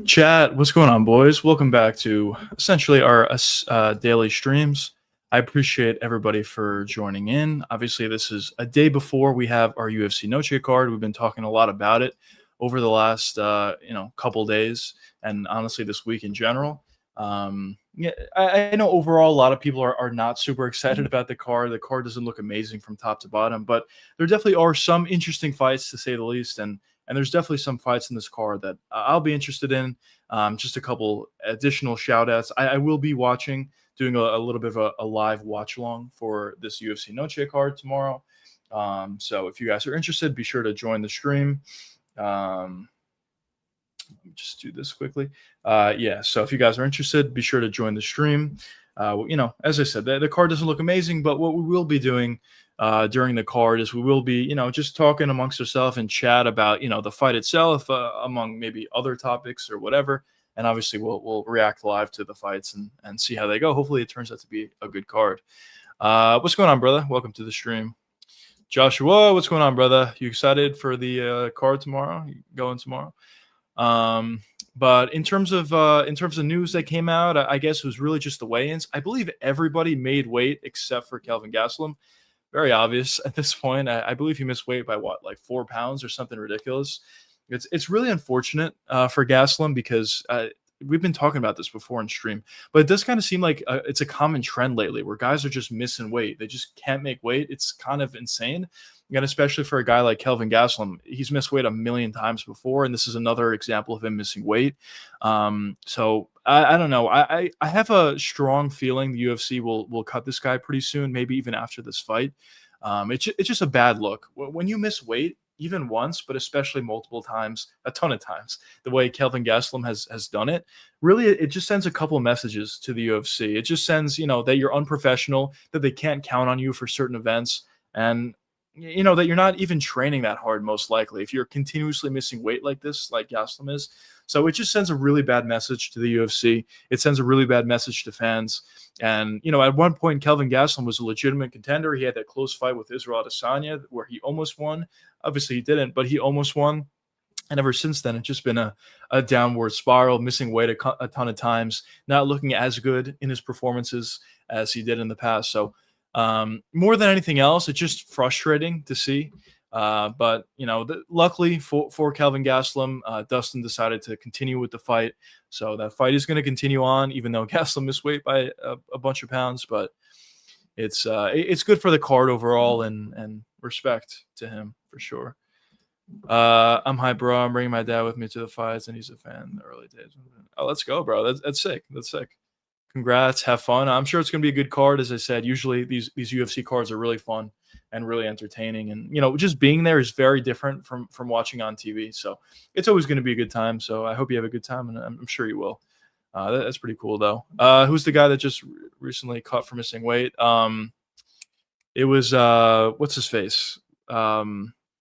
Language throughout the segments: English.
Chat, what's going on, boys? Welcome back to essentially our daily streams. I appreciate everybody for joining in. Obviously, this is a day before we have our UFC Noche card. We've been talking a lot about it over the last couple days, and honestly, this week in general. Yeah, I know overall a lot of people are not super excited about the card. The card doesn't look amazing from top to bottom, but there definitely are some interesting fights to say the least, and there's definitely some fights in this card that I'll be interested in. Just a couple additional shout outs. I will be watching, doing a little bit of a live watch along for this UFC Noche card tomorrow. So if you guys are interested, be sure to join the stream. Let me just do this quickly. Yeah, so if you guys are interested, be sure to join the stream. As I said, the card doesn't look amazing, but what we will be doing during the card is we will be, just talking amongst ourselves and chat about, the fight itself, among maybe other topics or whatever. And obviously, we'll react live to the fights and see how they go. Hopefully, it turns out to be a good card. What's going on, brother? Welcome to the stream. Joshua, what's going on, brother? You excited for the card tomorrow? You going tomorrow? But in terms of news that came out, I guess it was really just the weigh-ins. I believe everybody made weight except for Kelvin Gastelum. Very obvious at this point. I believe he missed weight by like 4 pounds or something ridiculous. It's really unfortunate for Gastelum because we've been talking about this before in stream, but it does kind of seem like it's a common trend lately where guys are just missing weight. They just can't make weight. It's kind of insane. And especially for a guy like Kelvin Gastelum, he's missed weight a million times before, and this is another example of him missing weight. So I don't know. I have a strong feeling the UFC will cut this guy pretty soon, maybe even after this fight. It's just a bad look when you miss weight, even once, but especially multiple times, a ton of times, the way Kelvin Gastelum has done it. Really, it just sends a couple messages to the UFC. It just sends, that you're unprofessional, that they can't count on you for certain events, and that you're not even training that hard, most likely, if you're continuously missing weight like this, like Gastelum is. So it just sends a really bad message to the UFC. It sends a really bad message to fans. And, at one point, Kelvin Gastelum was a legitimate contender. He had that close fight with Israel Adesanya where he almost won. Obviously, he didn't, but he almost won. And ever since then, it's just been a downward spiral, missing weight a ton of times, not looking as good in his performances as he did in the past. So more than anything else, it's just frustrating to see. But luckily for Kelvin Gastelum, Dustin decided to continue with the fight, so that fight is going to continue on, even though Gastelum missed weight by a bunch of pounds. But it's good for the card overall, and respect to him for sure. I'm hi, bro. I'm bringing my dad with me to the fights, and he's a fan in the early days. Oh, let's go, bro. That's sick. That's sick. Congrats, have fun. I'm sure it's going to be a good card. As I said, usually these UFC cards are really fun and really entertaining, and just being there is very different from watching on TV. So it's always going to be a good time. So I hope you have a good time, and I'm sure you will. That's pretty cool, though. Who's the guy that just recently cut for missing weight? It was what's his face? Now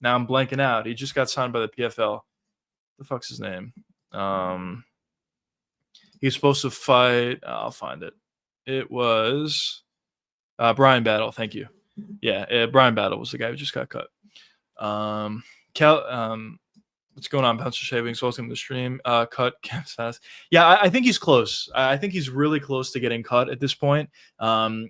I'm blanking out. He just got signed by the PFL. The fuck's his name? He's supposed to fight. I'll find it. It was Brian Battle. Thank you. Yeah, Brian Battle was the guy who just got cut. What's going on, Bouncer Shavings? Welcome to the stream. Cut Camps fast. Yeah, I think he's close. I think he's really close to getting cut at this point.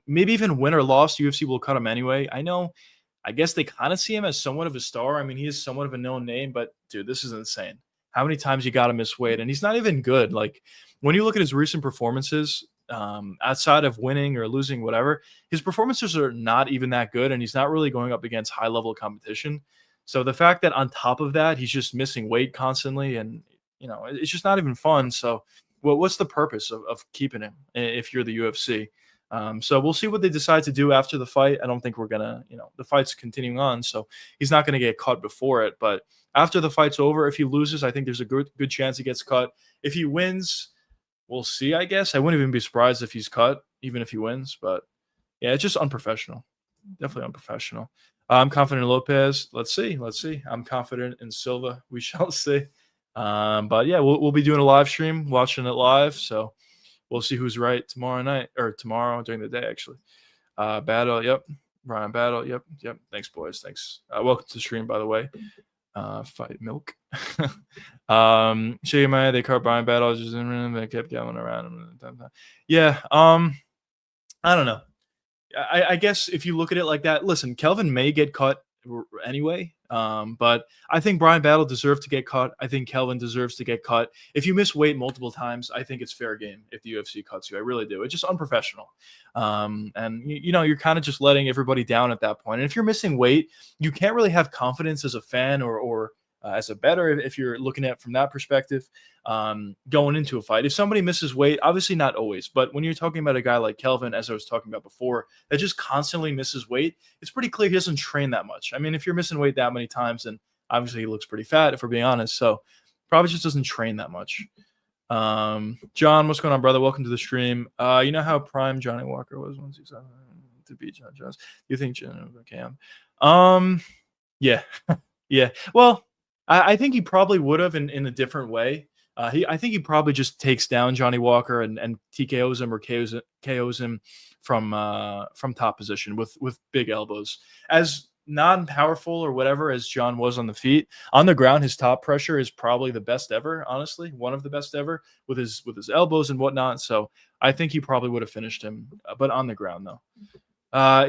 Maybe even win or loss, UFC will cut him anyway. I guess they kind of see him as somewhat of a star. I mean, he is somewhat of a known name, but dude, this is insane. How many times you got to miss weight? And he's not even good. Like, when you look at his recent performances, outside of winning or losing, whatever, his performances are not even that good, and he's not really going up against high-level competition. So the fact that on top of that, he's just missing weight constantly, and it's just not even fun. So, what's the purpose of keeping him if you're the UFC? So we'll see what they decide to do after the fight. I don't think we're gonna, the fight's continuing on, so he's not gonna get cut before it. But after the fight's over, if he loses, I think there's a good chance he gets cut. If he wins, we'll see, I guess. I wouldn't even be surprised if he's cut, even if he wins. But yeah, it's just unprofessional. Definitely unprofessional. I'm confident in Lopez. Let's see. I'm confident in Silva. We shall see. But yeah, we'll be doing a live stream, watching it live. So we'll see who's right tomorrow night, or tomorrow during the day, actually. Battle, yep. Brian Battle, yep. Thanks, boys. Thanks. Welcome to the stream, by the way. Fight milk. Sugar Maya, they caught Brian Battle, just they kept going around. Yeah. I don't know. I guess if you look at it like that, listen, Kelvin may get cut anyway, but I think Brian Battle deserved to get cut. I think Kelvin deserves to get cut. If you miss weight multiple times, I think it's fair game if the UFC cuts you. I really do. It's just unprofessional, and you know you're kind of just letting everybody down at that point. And if you're missing weight, you can't really have confidence as a fan or as a bettor if you're looking at it from that perspective. Going into a fight, if somebody misses weight, obviously not always, but when you're talking about a guy like Kelvin, as I was talking about before, that just constantly misses weight, it's pretty clear he doesn't train that much. I mean, if you're missing weight that many times, then obviously he looks pretty fat, if we're being honest. So probably just doesn't train that much. John, what's going on, brother? Welcome to the stream. You know how prime Johnny Walker was once he's to beat John Jones? Do you think Cam? Yeah, yeah. Well, I think he probably would have in a different way. I think he probably just takes down Johnny Walker and TKOs him or KOs him from top position with big elbows. As non-powerful or whatever as John was on the feet, on the ground, his top pressure is probably the best ever. Honestly, one of the best ever with his elbows and whatnot. So I think he probably would have finished him, but on the ground though.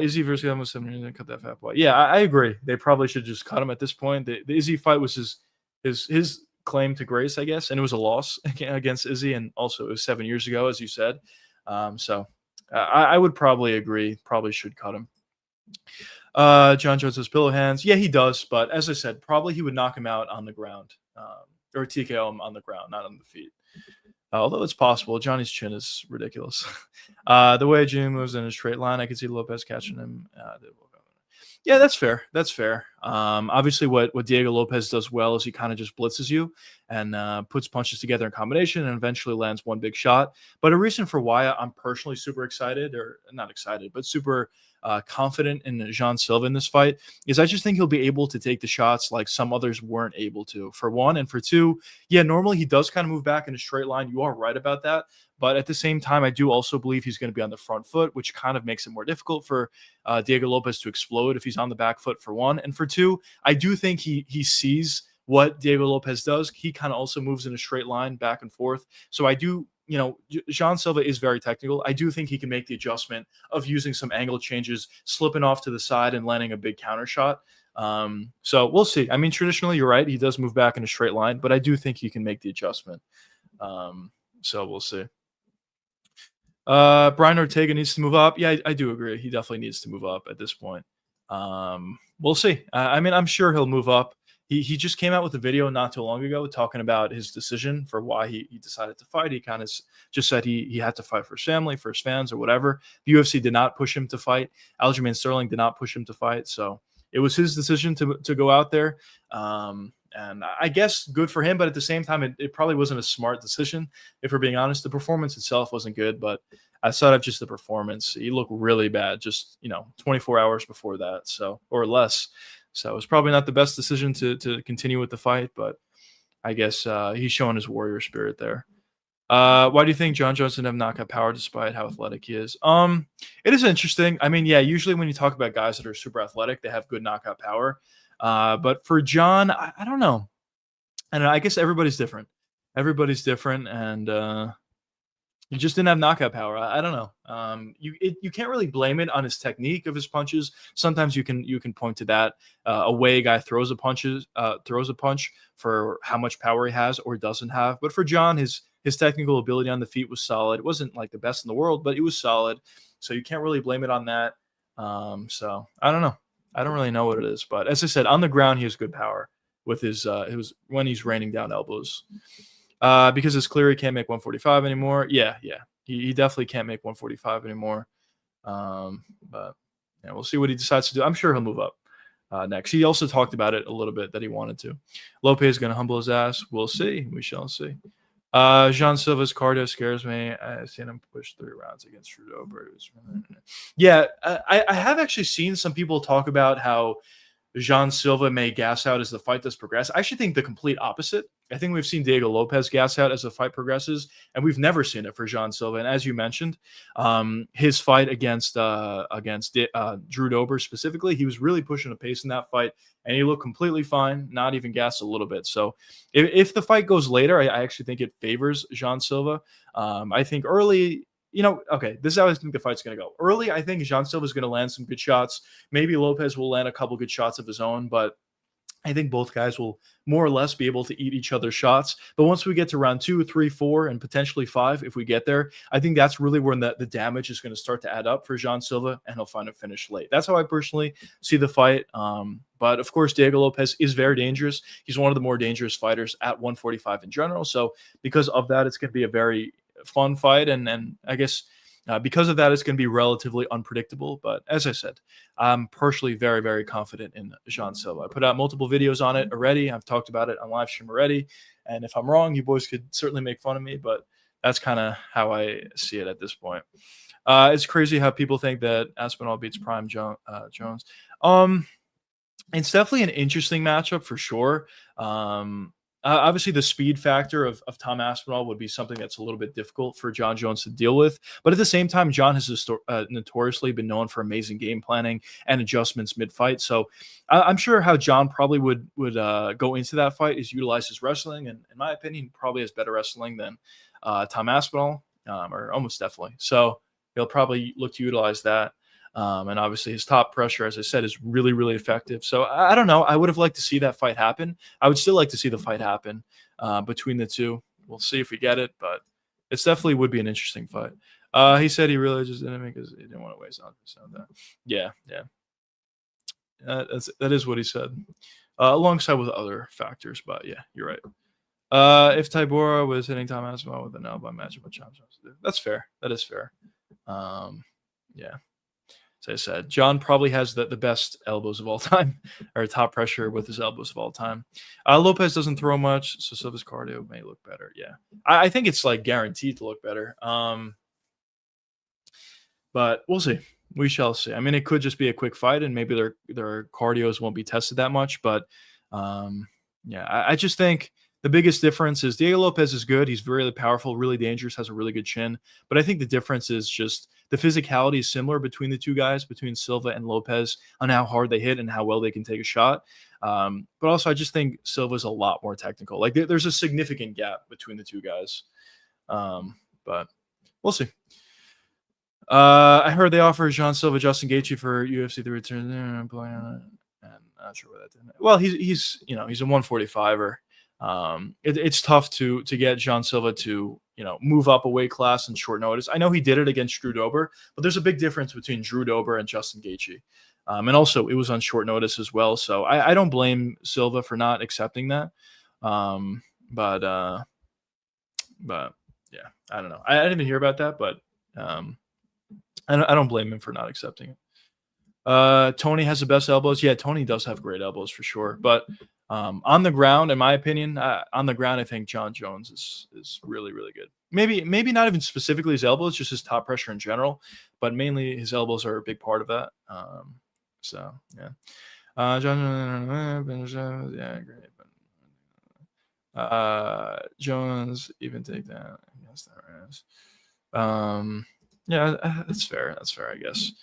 Izzy versus Kelvin was 7 years. Cut that fat boy. Yeah, I agree. They probably should just cut him at this point. The Izzy fight was his claim to grace, I guess, and it was a loss against Izzy, and also it was 7 years ago, as you said. So I would probably agree. Probably should cut him. John Jones has pillow hands. Yeah, he does, but as I said, probably he would knock him out on the ground, or TKO him on the ground, not on the feet. Although it's possible, Johnny's chin is ridiculous. The way Jimmy moves in a straight line, I could see Lopez catching him. Yeah, that's fair. That's fair. Obviously, what Diego Lopez does well is he kind of just blitzes you and puts punches together in combination and eventually lands one big shot. But a reason for why I'm personally super excited, or not excited, but super confident in Jean Silva in this fight is I just think he'll be able to take the shots like some others weren't able to, for one. And for two, yeah, normally he does kind of move back in a straight line. You are right about that. But at the same time, I do also believe he's going to be on the front foot, which kind of makes it more difficult for Diego Lopez to explode if he's on the back foot, for one. And for two, I do think he sees what Diego Lopez does. He kind of also moves in a straight line back and forth. So I do, Jean Silva is very technical. I do think he can make the adjustment of using some angle changes, slipping off to the side and landing a big counter shot. So we'll see. I mean, traditionally, you're right. He does move back in a straight line, but I do think he can make the adjustment. So we'll see. Brian Ortega needs to move up. Yeah, I do agree. He definitely needs to move up at this point. We'll see. I mean, I'm sure he'll move up. He just came out with a video not too long ago talking about his decision for why he decided to fight. He kind of just said he had to fight for his family, for his fans, or whatever. The UFC did not push him to fight. Aljamain Sterling did not push him to fight. So it was his decision to go out there. And I guess good for him, but at the same time, it probably wasn't a smart decision. If we're being honest, the performance itself wasn't good, but outside of just the performance, he looked really bad just, 24 hours before that, so, or less. So it was probably not the best decision to continue with the fight, but I guess he's showing his warrior spirit there. Why do you think John Jones didn't have knockout power despite how athletic he is? It is interesting. I mean, yeah, usually when you talk about guys that are super athletic, they have good knockout power. But for John, I don't know. I guess everybody's different. Everybody's different, and he just didn't have knockout power. I don't know. You can't really blame it on his technique of his punches. Sometimes you can point to that. A way a guy throws a punch for how much power he has or doesn't have. But for John, his technical ability on the feet was solid. It wasn't like the best in the world, but it was solid. So you can't really blame it on that. So I don't know. I don't really know what it is, but as I said, on the ground he has good power with his when he's raining down elbows. Because it's clear he can't make 145 anymore. Yeah, he definitely can't make 145 anymore. But yeah, we'll see what he decides to do. I'm sure he'll move up next. He also talked about it a little bit that he wanted to. Lopez is going to humble his ass. We'll see. We shall see. Jean Silva's cardio scares me. I've seen him push 3 rounds against Trudeau. Yeah, I have actually seen some people talk about how Jean Silva may gas out as the fight does progress. I actually think the complete opposite. I think we've seen Diego Lopez gas out as the fight progresses, and we've never seen it for Jean Silva. And as you mentioned, his fight against Drew Dober specifically, he was really pushing the pace in that fight, and he looked completely fine, not even gassed a little bit. So if the fight goes later, I actually think it favors Jean Silva. I think early, okay, this is how I think the fight's going to go. Early, I think Jean Silva is going to land some good shots. Maybe Lopez will land a couple good shots of his own, but I think both guys will more or less be able to eat each other's shots. But once we get to round 2, 3, 4, and potentially 5, if we get there, I think that's really when the damage is going to start to add up for Jean Silva, and he'll find a finish late. That's how I personally see the fight. But of course, Diego Lopez is very dangerous. He's one of the more dangerous fighters at 145 in general. So because of that, it's going to be a very fun fight. And I guess because of that, it's going to be relatively unpredictable. But as I said, I'm personally very, very confident in Jean Silva. I put out multiple videos on it already. I've talked about it on live stream already. And if I'm wrong, you boys could certainly make fun of me, but that's kind of how I see it at this point. It's crazy how people think that Aspinall beats Prime Jones. It's definitely an interesting matchup for sure. Obviously, the speed factor of Tom Aspinall would be something that's a little bit difficult for John Jones to deal with. But at the same time, John has notoriously been known for amazing game planning and adjustments mid-fight. So I'm sure how John probably would go into that fight is utilize his wrestling. And in my opinion, probably has better wrestling than Tom Aspinall, or almost definitely. So he'll probably look to utilize that. And obviously his top pressure, as I said, is really, really effective. So I don't know. I would have liked to see that fight happen. I would still like to see the fight happen between the two. We'll see if we get it, but it's definitely would be an interesting fight. He said he really just didn't because he didn't want to waste on that. Yeah. That is what he said, alongside with other factors. But yeah, you're right. If Tybura was hitting Tom Aspinall with an elbow, imagine what John Jones would do. That's fair. That is fair. Yeah. As I said, John probably has the best elbows of all time, or top pressure with his elbows of all time. Lopez doesn't throw much, so Silva's cardio may look better. Yeah, I think it's like guaranteed to look better. But we'll see. We shall see. I mean, it could just be a quick fight, and maybe their cardios won't be tested that much. But yeah, I just think the biggest difference is Diego Lopez is good. He's really powerful, really dangerous, has a really good chin. But I think the difference is just the physicality is similar between the two guys, between Silva and Lopez, on how hard they hit and how well they can take a shot. But also, I just think Silva's a lot more technical. Like there's a significant gap between the two guys. But we'll see. I heard they offer Jean Silva, Justin Gaethje for UFC 3 return. I'm not sure what that did. Well, he's a 145er. It's tough to get Jean Silva to move up a weight class in short notice. I know he did it against Drew Dober, but there's a big difference between Drew Dober and Justin Gaethje, and also it was on short notice as well. So I don't blame Silva for not accepting that. But yeah, I don't know. I didn't even hear about that, but I don't blame him for not accepting it. Tony has the best elbows. Yeah, Tony does have great elbows for sure, but. On the ground, in my opinion, on the ground, I think John Jones is really, really good. Maybe not even specifically his elbows, just his top pressure in general, but mainly his elbows are a big part of that. So yeah, yeah, great. Jones even take that. I guess that is. Yeah, that's fair. That's fair, I guess.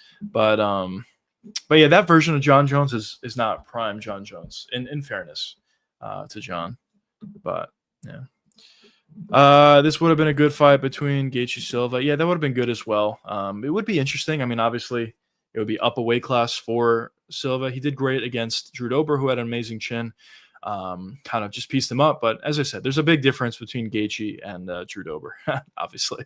But yeah, that version of John Jones is not prime John Jones, in fairness to John. But yeah. This would have been a good fight between Gaethje Silva. Yeah, that would have been good as well. It would be interesting. I mean, obviously, it would be up a weight class for Silva. He did great against Drew Dober, who had an amazing chin. Kind of just pieced him up. But as I said, there's a big difference between Gaethje and Drew Dober, obviously.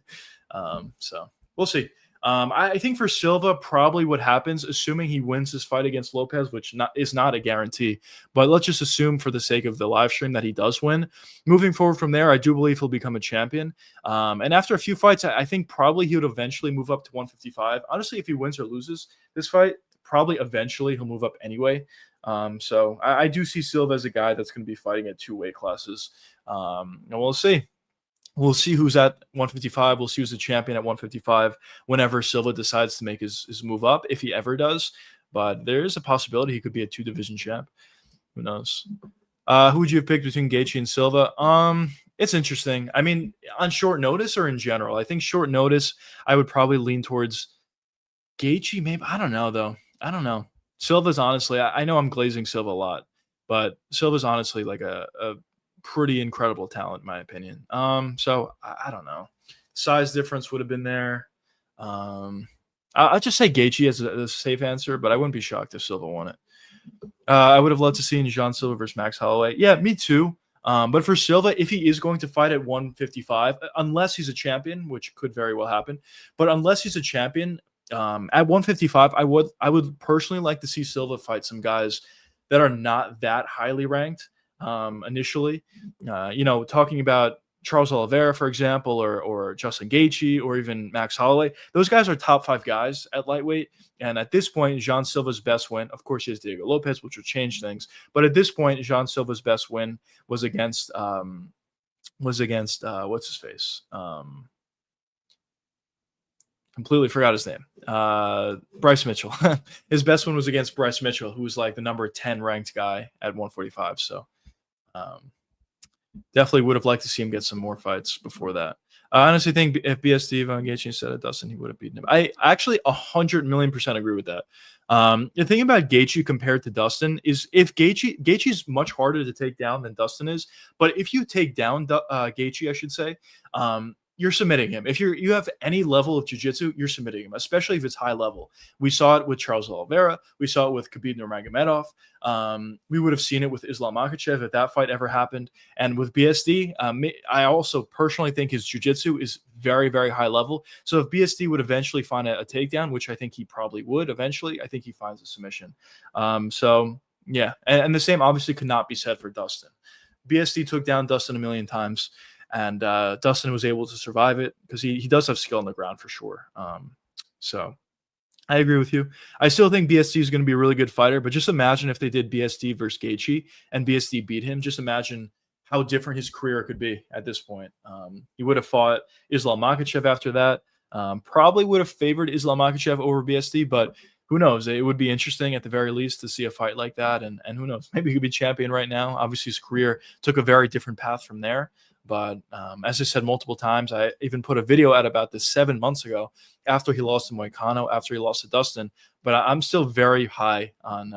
So we'll see. I think for Silva, probably what happens, assuming he wins this fight against Lopez, which is not a guarantee, but let's just assume for the sake of the live stream that he does win. Moving forward from there, I do believe he'll become a champion. And after a few fights, I think probably he would eventually move up to 155. Honestly, if he wins or loses this fight, probably eventually he'll move up anyway. So I do see Silva as a guy that's going to be fighting at 2 weight classes. And we'll see. We'll see who's at 155. We'll see who's the champion at 155 whenever Silva decides to make his move up, if he ever does. but there is a possibility he could be a 2 division champ. Who knows? Who would you have picked between Gaethje and Silva? It's interesting. I mean, on short notice or in general? I think short notice, I would probably lean towards Gaethje. Maybe I don't know though. I don't know. Silva's honestly, I know I'm glazing Silva a lot, but Silva's honestly like a pretty incredible talent in my opinion. So I don't know. Size difference would have been there. Um, I'll just say Gaethje as a safe answer, but I wouldn't be shocked if Silva won it. I would have loved to see John Silva versus Max Holloway. Yeah, me too. But for Silva, if he is going to fight at 155, unless he's a champion, which could very well happen, but unless he's a champion, at 155, I would personally like to see Silva fight some guys that are not that highly ranked initially. Talking about Charles Oliveira, for example, or Justin Gaethje, or even Max Holloway. Those guys are top 5 guys at lightweight. And at this point, Jean Silva's best win, of course, he has Diego Lopez, which will change things. But at this point, Jean Silva's best win was against what's his face? Completely forgot his name. Bryce Mitchell. His best one was against Bryce Mitchell, who was like the number 10 ranked guy at 145. So definitely would have liked to see him get some more fights before that. I honestly think if BSD Van Gaethje said it, Dustin, he would have beaten him. I actually 100,000,000% agree with that. The thing about Gaethje compared to Dustin is if Gaethje's much harder to take down than Dustin is, but if you take down Gaethje, I should say, you're submitting him. If you have any level of jiu-jitsu, you're submitting him, especially if it's high level. We saw it with Charles Oliveira. We saw it with Khabib Nurmagomedov. We would have seen it with Islam Makhachev if that fight ever happened. And with BSD, I also personally think his jiu-jitsu is very, very high level. So if BSD would eventually find a takedown, which I think he probably would eventually, I think he finds a submission. So yeah, and the same obviously could not be said for Dustin. BSD took down Dustin a million times. And Dustin was able to survive it because he does have skill on the ground for sure. So I agree with you. I still think BSD is going to be a really good fighter, but just imagine if they did BSD versus Gaethje and BSD beat him. Just imagine how different his career could be at this point. He would have fought Islam Makhachev after that. Probably would have favored Islam Makhachev over BSD, but who knows? It would be interesting at the very least to see a fight like that. And who knows? Maybe he could be champion right now. Obviously, his career took a very different path from there. But as I said multiple times, I even put a video out about this 7 months ago after he lost to Moicano, after he lost to Dustin. But I'm still very high on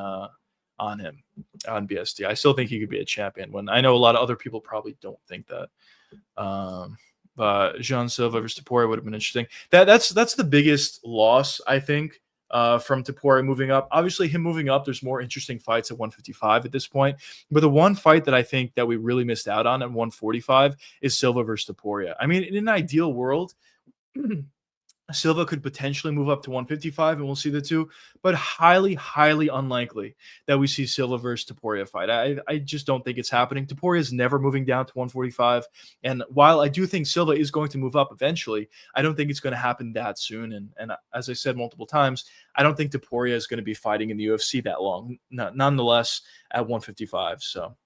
him, on BSD. I still think he could be a champion. When I know a lot of other people probably don't think that. But Jean Silva versus Topuria would have been interesting. That's the biggest loss, I think, from Topuria moving up. Obviously, him moving up, there's more interesting fights at 155 at this point. But the one fight that I think that we really missed out on at 145 is Silva versus Topuria. I mean, in an ideal world, Silva could potentially move up to 155, and we'll see the two, but highly, highly unlikely that we see Silva versus Topuria fight. I just don't think it's happening. Topuria is never moving down to 145, and while I do think Silva is going to move up eventually, I don't think it's going to happen that soon. And as I said multiple times, I don't think Topuria is going to be fighting in the UFC that long, nonetheless, at 155. So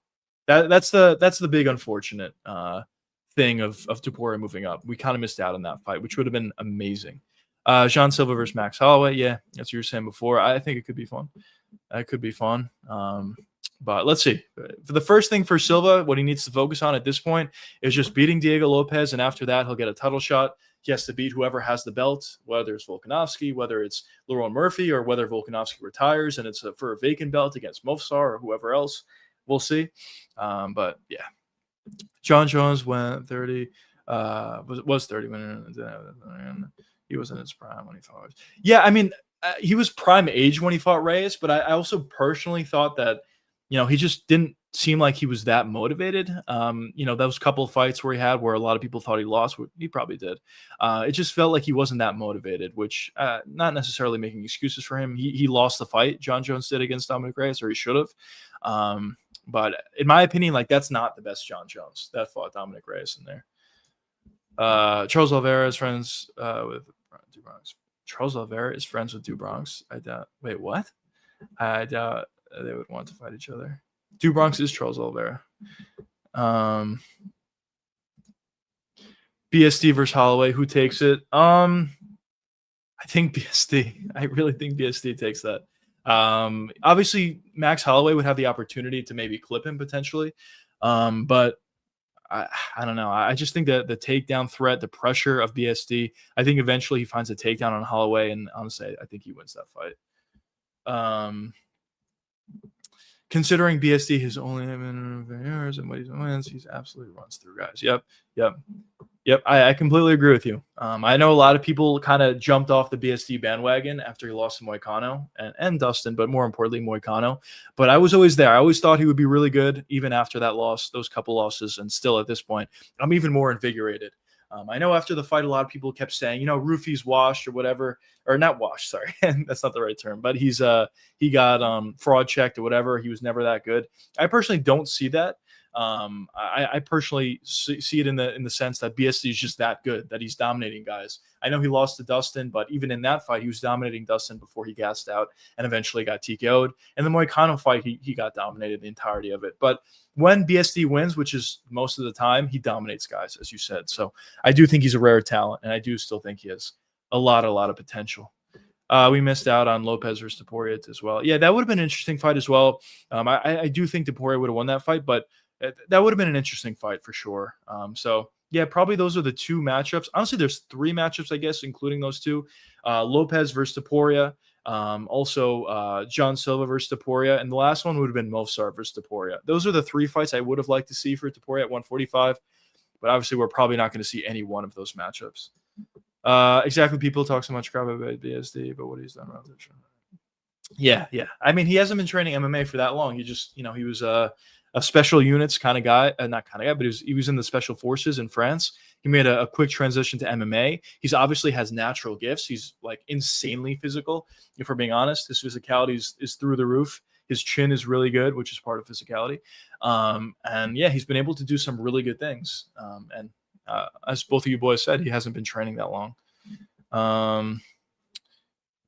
that's the big unfortunate thing of Topuria moving up. We kind of missed out on that fight, which would have been amazing. Jean Silva versus Max Holloway. Yeah, that's what you were saying before. I think it could be fun. It could be fun. But let's see. For the first thing for Silva, what he needs to focus on at this point is just beating Diego Lopez, and after that, he'll get a title shot. He has to beat whoever has the belt, whether it's Volkanovski, whether it's Lerone Murphy, or whether Volkanovski retires and it's for a vacant belt against Movsar or whoever else. We'll see. But yeah. John Jones went 30. Was 30 when he was in his prime when he fought. Yeah, I mean, he was prime age when he fought Reyes, but I also personally thought that, he just didn't seem like he was that motivated. Those couple of fights where he had where a lot of people thought he lost, he probably did. It just felt like he wasn't that motivated, which not necessarily making excuses for him. He lost the fight, John Jones did, against Dominic Reyes, or he should have. But in my opinion, that's not the best John Jones that fought Dominic Reyes in there. Charles Oliveira is friends with Du Bronx. Charles Oliveira is friends with Du Bronx. I doubt. Wait, what? I doubt they would want to fight each other. Du Bronx is Charles Oliveira. BSD versus Holloway. Who takes it? I think BSD. I really think BSD takes that. Obviously, Max Holloway would have the opportunity to maybe clip him potentially, but I, I don't know. I just think that the takedown threat, the pressure of BSD, I think eventually he finds a takedown on Holloway, and honestly, I think he wins that fight. Um, Considering BSD has only been years and what he wins, he's absolutely runs through guys. Yep. Yep, I completely agree with you. I know a lot of people kind of jumped off the BSD bandwagon after he lost to Moicano and Dustin, but more importantly, Moicano. But I was always there. I always thought he would be really good, even after that loss, those couple losses. And still at this point, I'm even more invigorated. I know after the fight, a lot of people kept saying, Roofy's washed or whatever, or not washed. Sorry, that's not the right term. But he got fraud checked or whatever. He was never that good. I personally don't see that. I personally see it in the sense that BSD is just that good, that he's dominating guys. I know he lost to Dustin, but even in that fight, he was dominating Dustin before he gassed out and eventually got TKO'd. And the Moicano fight, he got dominated the entirety of it. But when BSD wins, which is most of the time, he dominates guys, as you said. So I do think he's a rare talent, and I do still think he has a lot of potential. We missed out on Lopez versus Taporia as well. Yeah, that would have been an interesting fight as well. I do think Taporia would have won that fight, but that would have been an interesting fight for sure. So yeah, probably those are the two matchups. Honestly, there's three matchups, I guess, including those two. Lopez versus Taporia. Also, John Silva versus Taporia. And the last one would have been Movsar versus Taporia. Those are the three fights I would have liked to see for Taporia at 145. But obviously, we're probably not going to see any one of those matchups. Exactly. People talk so much crap about BSD, but what he's done around the show. Yeah. I mean, he hasn't been training MMA for that long. He just, he was a special units kind of guy, not kind of guy, but he was in the special forces in France. He made a quick transition to MMA. He's obviously has natural gifts. He's like insanely physical. If we're being honest, his physicality is through the roof. His chin is really good, which is part of physicality. And yeah, he's been able to do some really good things. And as both of you boys said, he hasn't been training that long.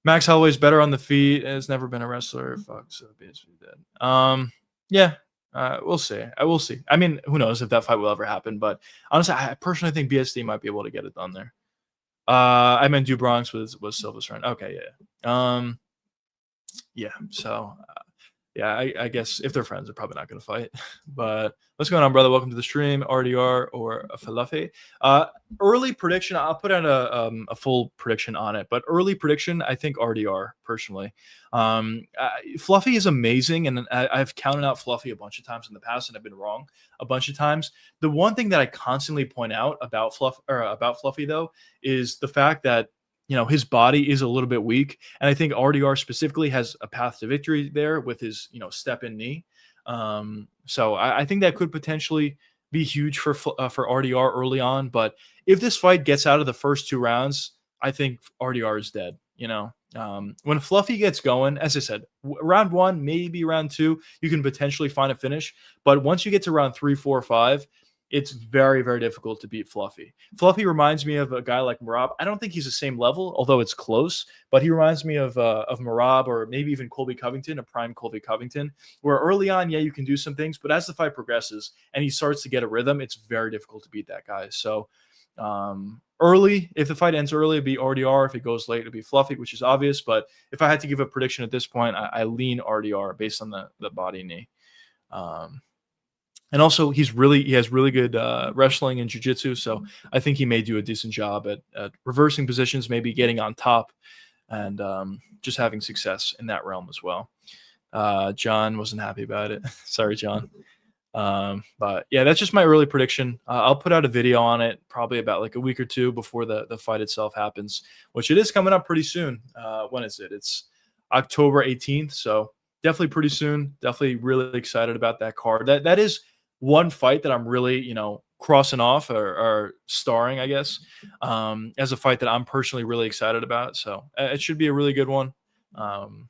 Max Holloway's better on the feet. Has never been a wrestler. Fuck, so basically dead. Yeah. We'll see. I will see. I mean, who knows if that fight will ever happen? But honestly, I personally think BSD might be able to get it done there. I meant Du Bronx was Silva's friend. Okay, yeah. Yeah. So, yeah, I guess if they're friends, they're probably not going to fight. But what's going on, brother? Welcome to the stream. RDR or a Falafi. Early prediction. I'll put out a full prediction on it, but early prediction, I think RDR personally. Fluffy is amazing, and I've counted out Fluffy a bunch of times in the past, and I've been wrong a bunch of times. The one thing that I constantly point out about Fluffy though is the fact that his body is a little bit weak, and I think RDR specifically has a path to victory there with his step in knee. So I think that could potentially be huge for RDR early on. But if this fight gets out of the first two rounds, I think RDR is dead. When Fluffy gets going, as I said, round one, maybe round two, you can potentially find a finish. But once you get to round 3, 4, 5, it's very, very difficult to beat Fluffy. Fluffy reminds me of a guy like Merab. I don't think he's the same level, although it's close, but he reminds me of Merab or maybe even Colby Covington, a prime Colby Covington, where early on, yeah, you can do some things, but as the fight progresses and he starts to get a rhythm, it's very difficult to beat that guy. So early, if the fight ends early, it'd be RDR. If it goes late, it'd be Fluffy, which is obvious. But if I had to give a prediction at this point, I lean RDR based on the body knee. And also, he has really good wrestling and jiu-jitsu, so I think he may do a decent job at reversing positions, maybe getting on top, and just having success in that realm as well. John wasn't happy about it. Sorry, John. But yeah, that's just my early prediction. I'll put out a video on it probably about like a week or two before the fight itself happens, which it is coming up pretty soon. When is it? It's October 18th, so definitely pretty soon. Definitely really excited about that card. That is one fight that I'm really, crossing off or starring, I guess, as a fight that I'm personally really excited about. So it should be a really good one. And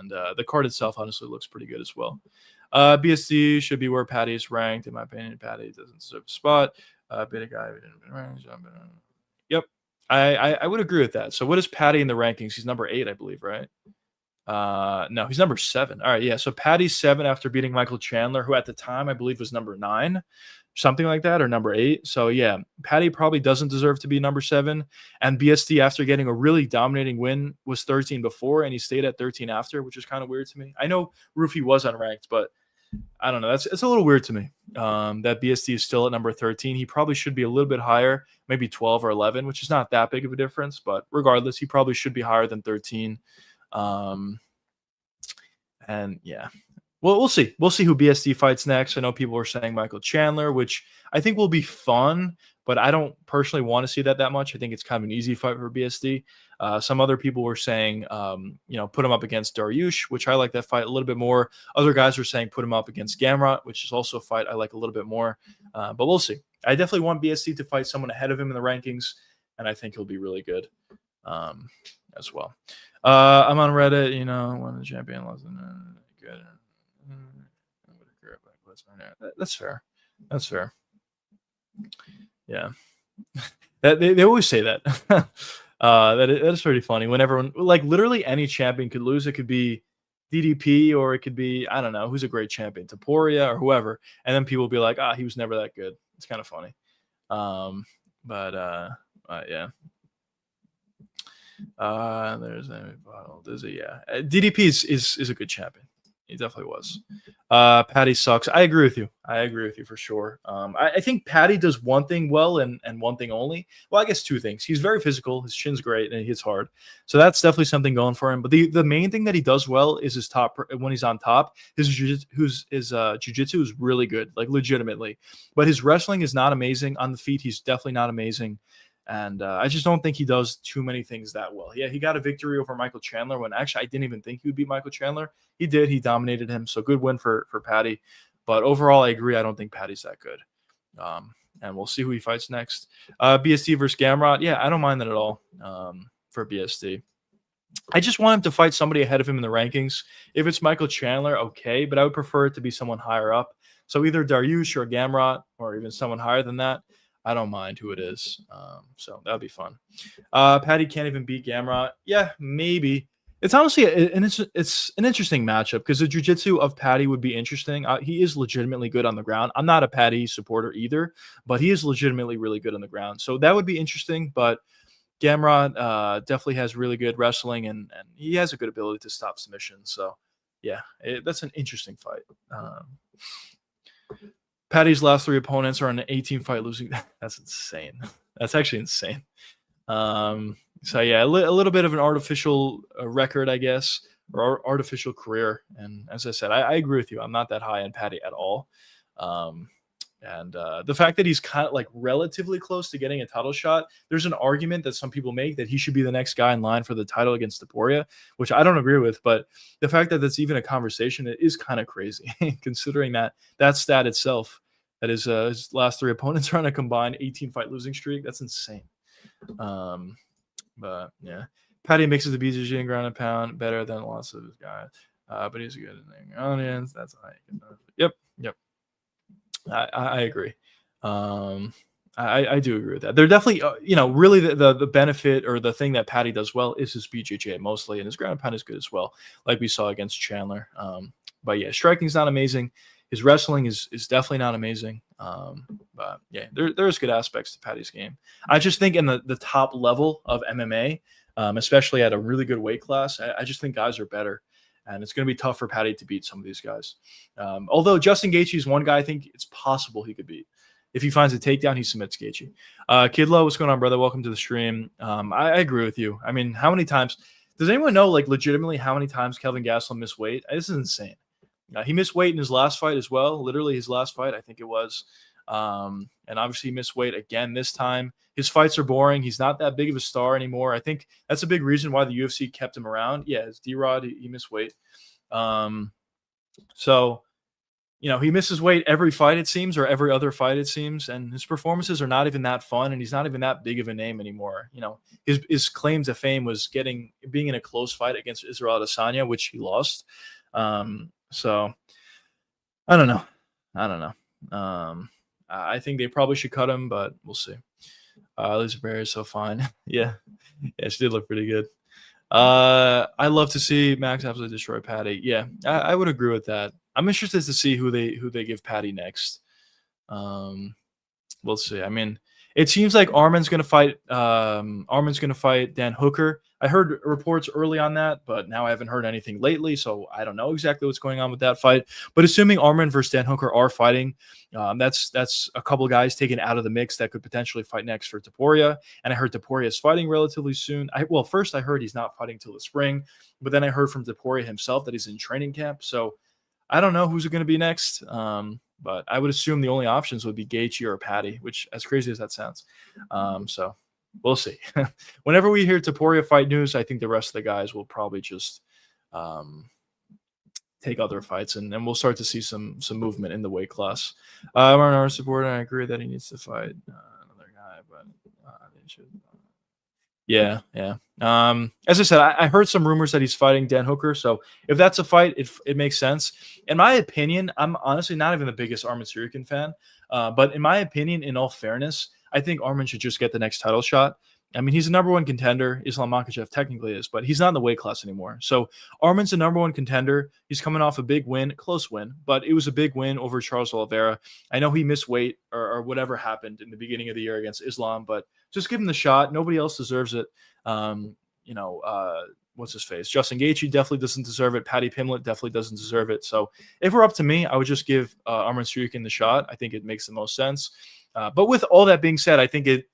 the card itself honestly looks pretty good as well. BSD should be where Patty is ranked. In my opinion, Patty doesn't deserve a spot. Beta guy. Yep. I would agree with that. So what is Patty in the rankings? He's number 8, I believe, right? No, he's number 7. All right, yeah. So Patty's 7 after beating Michael Chandler, who at the time I believe was number 9. something like that, or number 8. So yeah, Patty probably doesn't deserve to be number 7. And BSD, after getting a really dominating win, was 13 before, and he stayed at 13 after, which is kind of weird to me. I know Rufy was unranked, but I don't know. It's a little weird to me that BSD is still at number 13. He probably should be a little bit higher, maybe 12 or 11, which is not that big of a difference. But regardless, he probably should be higher than 13. And yeah, well, we'll see. We'll see who BSD fights next. I know people were saying Michael Chandler, which I think will be fun, but I don't personally want to see that much. I think it's kind of an easy fight for BSD. Some other people were saying, put him up against Dariush, which I like that fight a little bit more. Other guys were saying put him up against Gamrot, which is also a fight I like a little bit more. But we'll see. I definitely want BSD to fight someone ahead of him in the rankings, and I think he'll be really good as well. I'm on Reddit, when the champion wasn't good. That's fair. That's fair. Yeah. They always say that. That is pretty funny. When everyone, like, literally any champion could lose. It could be DDP, or it could be, I don't know, who's a great champion, Taporia or whoever. And then people will be like, he was never that good. It's kind of funny. Yeah. There's a bottle. DDP is a good champion. He definitely was. Patty sucks. I agree with you. For sure. I think Patty does one thing well and one thing only. Well, I guess two things. He's very physical. His chin's great and he hits hard. So that's definitely something going for him. But the main thing that he does well is his top, when he's on top, his jiu-jitsu is really good, like legitimately. But his wrestling is not amazing. On the feet, he's definitely not amazing. And I just don't think he does too many things that well. Yeah, he got a victory over Michael Chandler when actually I didn't even think he would beat Michael Chandler. He did. He dominated him. So good win for Patty. But overall, I agree. I don't think Patty's that good. And we'll see who he fights next. BSD versus Gamrot. Yeah, I don't mind that at all for BSD. I just want him to fight somebody ahead of him in the rankings. If it's Michael Chandler, okay. But I would prefer it to be someone higher up. So either Dariush or Gamrot, or even someone higher than that. I don't mind who it is. So that would be fun. Patty can't even beat Gamrot. Yeah, maybe. It's honestly it's an interesting matchup because the jiu-jitsu of Patty would be interesting. He is legitimately good on the ground. I'm not a Patty supporter either, but he is legitimately really good on the ground. So that would be interesting. But Gamrot definitely has really good wrestling, and he has a good ability to stop submissions. So yeah, that's an interesting fight. Patty's last 3 opponents are on an 18-fight losing. That's insane. That's actually insane. So yeah, a little bit of an artificial record, I guess, or artificial career. And as I said, I agree with you. I'm not that high on Patty at all. And the fact that he's kind of like relatively close to getting a title shot, there's an argument that some people make that he should be the next guy in line for the title against Taporia, which I don't agree with. But the fact that that's even a conversation, it is kind of crazy considering that stat itself, that his last 3 opponents are on a combined 18-fight losing streak. That's insane. But yeah, Patty mixes the BJJ and ground and pound better than lots of his guys. But he's good in the audience. That's how you can. Yep. I agree. I do agree with that. They're definitely, really the benefit or the thing that Patty does well is his BJJ mostly, and his ground and pound is good as well, like we saw against Chandler. But yeah, striking's not amazing. His wrestling is definitely not amazing. But yeah, there's good aspects to Patty's game. I just think in the top level of MMA, especially at a really good weight class, I just think guys are better. And it's going to be tough for Patty to beat some of these guys. Although Justin Gaethje is one guy I think it's possible he could beat. If he finds a takedown, he submits Gaethje. Kidlow, what's going on, brother? Welcome to the stream. I agree with you. I mean, how many times – does anyone know, like, legitimately how many times Kelvin Gastelum missed weight? This is insane. He missed weight in his last fight as well, literally his last fight, I think it was. And obviously he missed weight again this time. His fights are boring. He's not that big of a star anymore. I think that's a big reason why the UFC kept him around. Yeah, his D-Rod, he missed weight. So, he misses weight every fight, it seems, or every other fight, it seems. And his performances are not even that fun, and he's not even that big of a name anymore. His claim to fame was being in a close fight against Israel Adesanya, which he lost. So I don't know. I think they probably should cut him, but we'll see. Lisa Bear is so fine. Yeah, she did look pretty good. I love to see Max absolutely destroy Patty. Yeah, I would agree with that. I'm interested to see who they give Patty next. Um, we'll see. I mean, it seems like Armin's going to fight. Armin's going to fight Dan Hooker. I heard reports early on that, but now I haven't heard anything lately, so I don't know exactly what's going on with that fight. But assuming Armin versus Dan Hooker are fighting, that's a couple guys taken out of the mix that could potentially fight next for Topuria. And I heard Topuria is fighting relatively soon. First I heard he's not fighting till the spring, but then I heard from Topuria himself that he's in training camp. So I don't know who's going to be next. But I would assume the only options would be Gaethje or Patty, which, as crazy as that sounds. So we'll see. Whenever we hear Topuria fight news, I think the rest of the guys will probably just take other fights, and we'll start to see some movement in the weight class. I'm our supporter. I agree that he needs to fight another guy, but they should. Yeah. As I said, I heard some rumors that he's fighting Dan Hooker. So if that's a fight, it makes sense. In my opinion, I'm honestly not even the biggest Armin Tsarukyan fan. But in my opinion, in all fairness, I think Armin should just get the next title shot. I mean, he's a number one contender. Islam Makhachev technically is, but he's not in the weight class anymore. So Armin's a number one contender. He's coming off a big win, close win, but it was a big win over Charles Oliveira. I know he missed weight or whatever happened in the beginning of the year against Islam, but just give him the shot. Nobody else deserves it. What's his face? Justin Gaethje definitely doesn't deserve it. Paddy Pimblett definitely doesn't deserve it. So if we're up to me, I would just give Armin Tsarukyan the shot. I think it makes the most sense. But with all that being said, I think it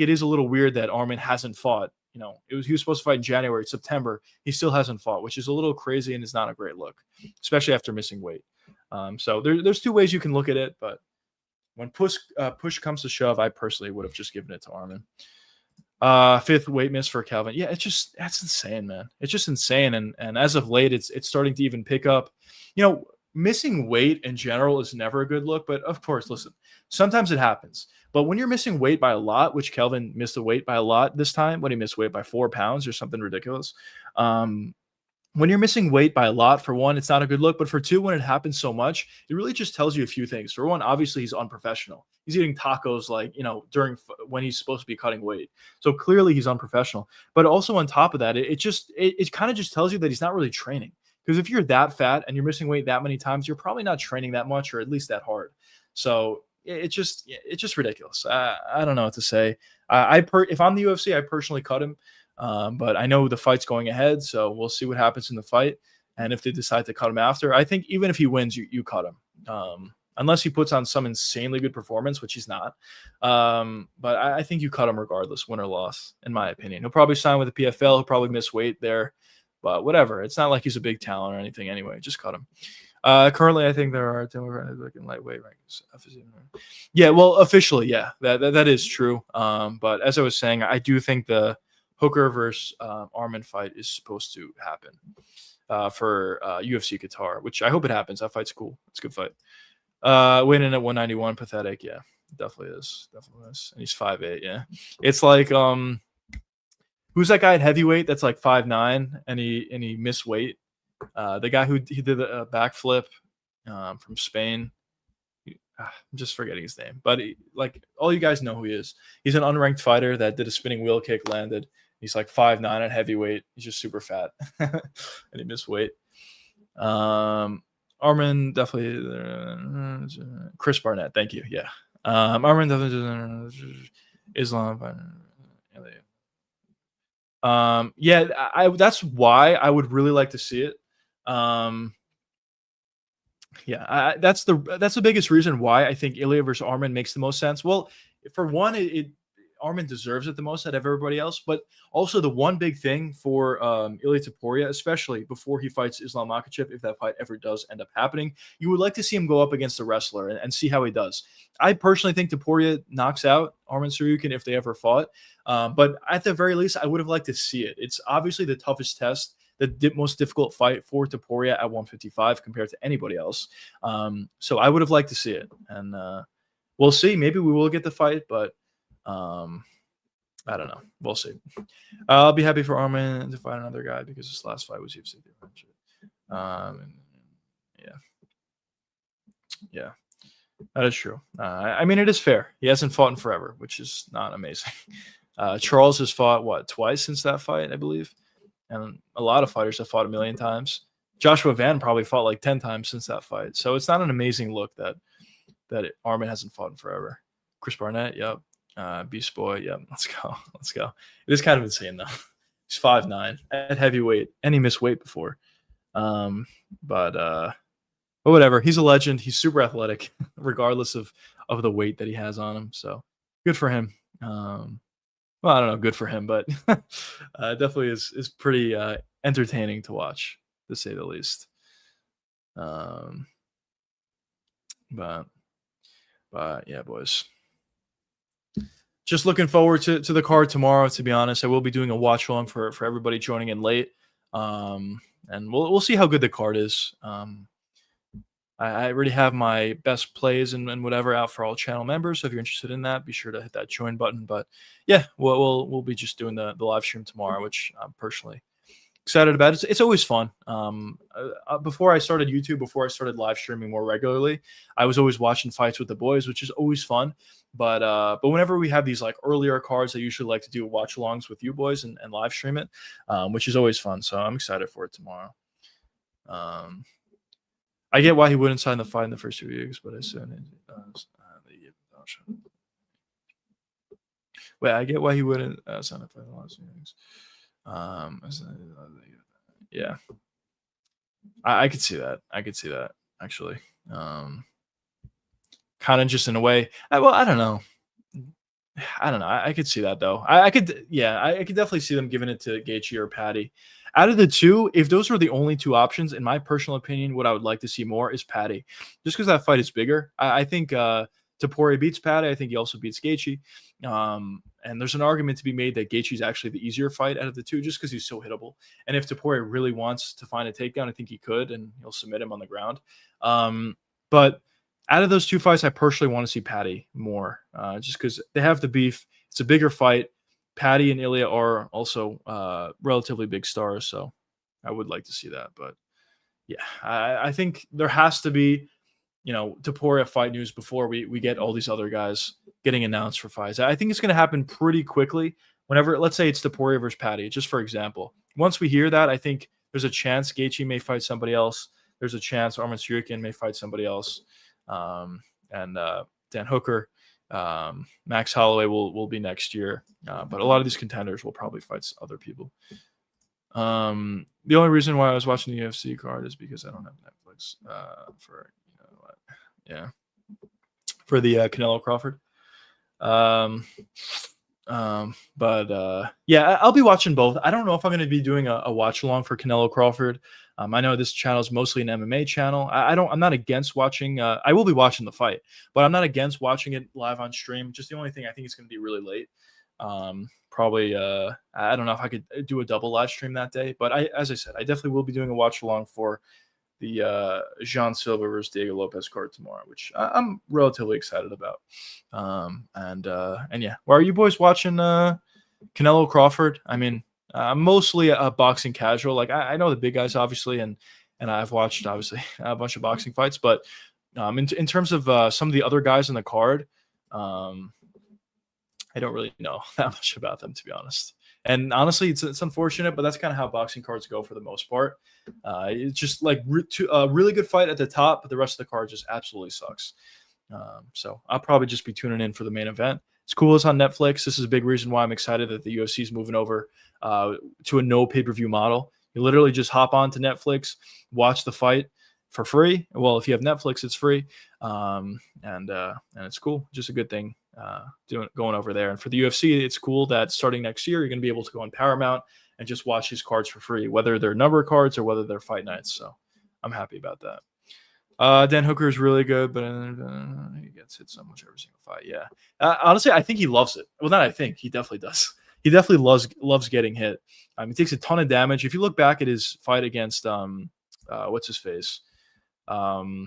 is a little weird that Armin hasn't fought. He was supposed to fight in January, September. He still hasn't fought, which is a little crazy and is not a great look, especially after missing weight. So there's two ways you can look at it, but when push comes to shove, I personally would have just given it to Armin. Fifth weight miss for Kelvin. Yeah, that's insane, man. It's just insane. And as of late, it's starting to even pick up. Missing weight in general is never a good look, but of course, listen, sometimes it happens. But when you're missing weight by a lot, which Kelvin missed the weight by a lot this time, when he missed weight by 4 pounds or something ridiculous. When you're missing weight by a lot, for one, it's not a good look. But for two, when it happens so much, it really just tells you a few things. For one, obviously he's unprofessional. He's eating tacos during when he's supposed to be cutting weight. So clearly he's unprofessional. But also on top of that, it kind of just tells you that he's not really training. Because if you're that fat and you're missing weight that many times, you're probably not training that much or at least that hard. So it's just ridiculous. I don't know what to say. If I'm the UFC, I personally cut him. But I know the fight's going ahead, so we'll see what happens in the fight. And if they decide to cut him after, I think even if he wins, you cut him. Unless he puts on some insanely good performance, which he's not. But I think you cut him regardless, win or loss, in my opinion. He'll probably sign with the PFL. He'll probably miss weight there. But whatever. It's not like he's a big talent or anything anyway. Just cut him. Currently, I think there are looking lightweight rankings. Yeah, well, officially, yeah, that is true. But as I was saying, I do think the Hooker versus Armin fight is supposed to happen for UFC Qatar, which I hope it happens. That fight's cool. It's a good fight. Winning at 191, pathetic. Yeah, definitely is. Definitely is. And he's 5'8". Yeah, it's like who's that guy at heavyweight that's like 5'9" and he missed weight? The guy he did a backflip from Spain. I'm just forgetting his name, but all you guys know who he is. He's an unranked fighter that did a spinning wheel kick, landed. He's like 5'9" at heavyweight. He's just super fat, and he missed weight. Armin definitely. Chris Barnett, thank you. Yeah, Armin definitely. Islam. That's why I would really like to see it. That's the biggest reason why I think Ilya versus Armin makes the most sense. Well, for one, Armin deserves it the most out of everybody else, but also the one big thing for Ilya Topuria, especially before he fights Islam Makhachev, if that fight ever does end up happening, you would like to see him go up against a wrestler and see how he does. I personally think Topuria knocks out Armin Tsarukyan if they ever fought, but at the very least, I would have liked to see it. It's obviously the toughest test, the most difficult fight for Topuria at 155 compared to anybody else. So I would have liked to see it, and we'll see. Maybe we will get the fight, but I don't know. We'll see. I'll be happy for Armin to fight another guy because his last fight was UFC. Yeah, that is true. I mean, it is fair. He hasn't fought in forever, which is not amazing. Charles has fought twice since that fight, I believe, and a lot of fighters have fought a million times. Joshua Van probably fought like 10 times since that fight, so it's not an amazing look that that Armin hasn't fought in forever. Chris Barnett, yep. Beast Boy, yep. Let's go. Let's go. It is kind of insane though. He's 5'9" at heavyweight, and he missed weight before. Um, but whatever. He's a legend. He's super athletic, regardless of the weight that he has on him. So good for him. Well, I don't know, good for him, but definitely is pretty entertaining to watch, to say the least. Um, but yeah, boys. Just looking forward to the card tomorrow. To be honest, I will be doing a watch along for everybody joining in late, and we'll see how good the card is. I already have my best plays and whatever out for all channel members. So if you're interested in that, be sure to hit that join button. But yeah, we'll be just doing the live stream tomorrow, which I'm personally excited about. It's always fun. Before I started YouTube, before I started live streaming more regularly, I was always watching fights with the boys, which is always fun. But whenever we have these like earlier cards, I usually like to do watch alongs with you boys and live stream it, which is always fun. So I'm excited for it tomorrow. I get why he wouldn't sign the fight in the first 2 weeks, but as soon as he does, wait, I get why he wouldn't sign the fight in the last 2 weeks. Yeah, I could see that. I could see that actually. Kind of just in a way. I don't know. I could see that though. I could definitely see them giving it to Gaethje or Patty. Out of the two, if those were the only two options, in my personal opinion, what I would like to see more is Patty, just because that fight is bigger. I think Topuria beats Patty. I think he also beats Gaethje. And there's an argument to be made that Gaethje is actually the easier fight out of the two, just because he's so hittable. And if Topuria really wants to find a takedown, I think he could, and he'll submit him on the ground. But out of those two fights, I personally want to see Patty more, just because they have the beef. It's a bigger fight. Patty and Ilya are also relatively big stars, so I would like to see that. But yeah, I think there has to be, Topuria fight news before we get all these other guys getting announced for fights. I think it's going to happen pretty quickly. Whenever, let's say it's Topuria versus Patty, just for example. Once we hear that, I think there's a chance Gaethje may fight somebody else. There's a chance Arman Tsarukyan may fight somebody else. And Dan Hooker, Max Holloway will be next year. But a lot of these contenders will probably fight other people. The only reason why I was watching the UFC card is because I don't have Netflix for for the Canelo Crawford. Yeah, I'll be watching both. I don't know if I'm going to be doing a watch along for Canelo Crawford. I know this channel is mostly an MMA channel. I'm not against watching. I will be watching the fight, but I'm not against watching it live on stream. Just the only thing I think it's going to be really late. Probably. I don't know if I could do a double live stream that day, but as I said, I definitely will be doing a watch along for the Jean Silva versus Diego Lopez card tomorrow, which I'm relatively excited about. And yeah, why are you boys watching Canelo Crawford? I mean, I'm mostly a boxing casual. Like I know the big guys, obviously, and I've watched obviously a bunch of boxing fights, but in terms of some of the other guys in the card, I don't really know that much about them, to be honest. And honestly, it's unfortunate, but that's kind of how boxing cards go for the most part. It's just like a really good fight at the top, but the rest of the card just absolutely sucks. So I'll probably just be tuning in for the main event. It's cool. It's on Netflix. This is a big reason why I'm excited that the UFC is moving over to a no pay-per-view model. You literally just hop on to Netflix, watch the fight for free. Well, if you have Netflix, it's free. And it's cool. Just a good thing. Going over there. And for the UFC, it's cool that starting next year, you're going to be able to go on Paramount and just watch these cards for free, whether they're number cards or whether they're fight nights. So I'm happy about that. Dan Hooker is really good, but he gets hit so much every single fight. Yeah. Honestly, I think he loves it. Well, not I think. He definitely does. He definitely loves getting hit. He takes a ton of damage. If you look back at his fight against what's his face? What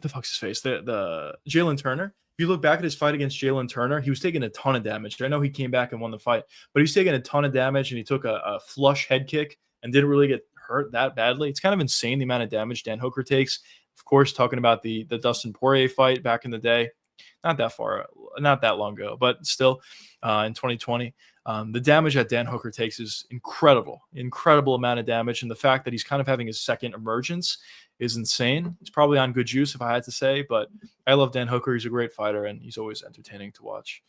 the fuck's his face? The Jalen Turner. If you look back at his fight against Jalen Turner, he was taking a ton of damage. I know he came back and won the fight, but he was taking a ton of damage, and he took a flush head kick and didn't really get hurt that badly. It's kind of insane the amount of damage Dan Hooker takes. Of course, talking about the Dustin Poirier fight back in the day, not that long ago, but still in 2020. The damage that Dan Hooker takes is incredible amount of damage. And the fact that he's kind of having his second emergence is insane. He's probably on good juice if I had to say, but I love Dan Hooker. He's a great fighter, and he's always entertaining to watch.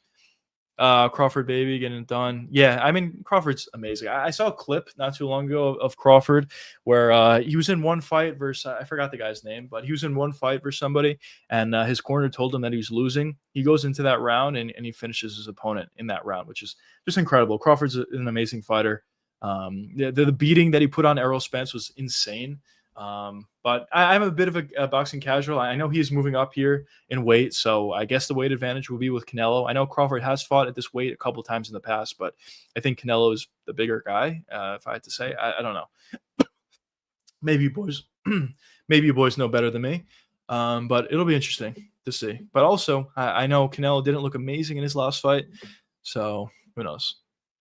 Crawford baby getting it done. Yeah, I mean Crawford's amazing. I saw a clip not too long ago of Crawford where he was in one fight versus I forgot the guy's name, but he was in one fight versus somebody, and his corner told him that he was losing. He goes into that round and he finishes his opponent in that round, which is just incredible. Crawford's an amazing fighter. The beating that he put on Errol Spence was insane. But I'm a bit of a boxing casual. I know he's moving up here in weight, so I guess the weight advantage will be with Canelo. I know Crawford has fought at this weight a couple times in the past, but I think Canelo is the bigger guy. If I had to say, I don't know. Maybe you boys, maybe you boys know better than me. But it'll be interesting to see. But also, I know Canelo didn't look amazing in his last fight, so who knows?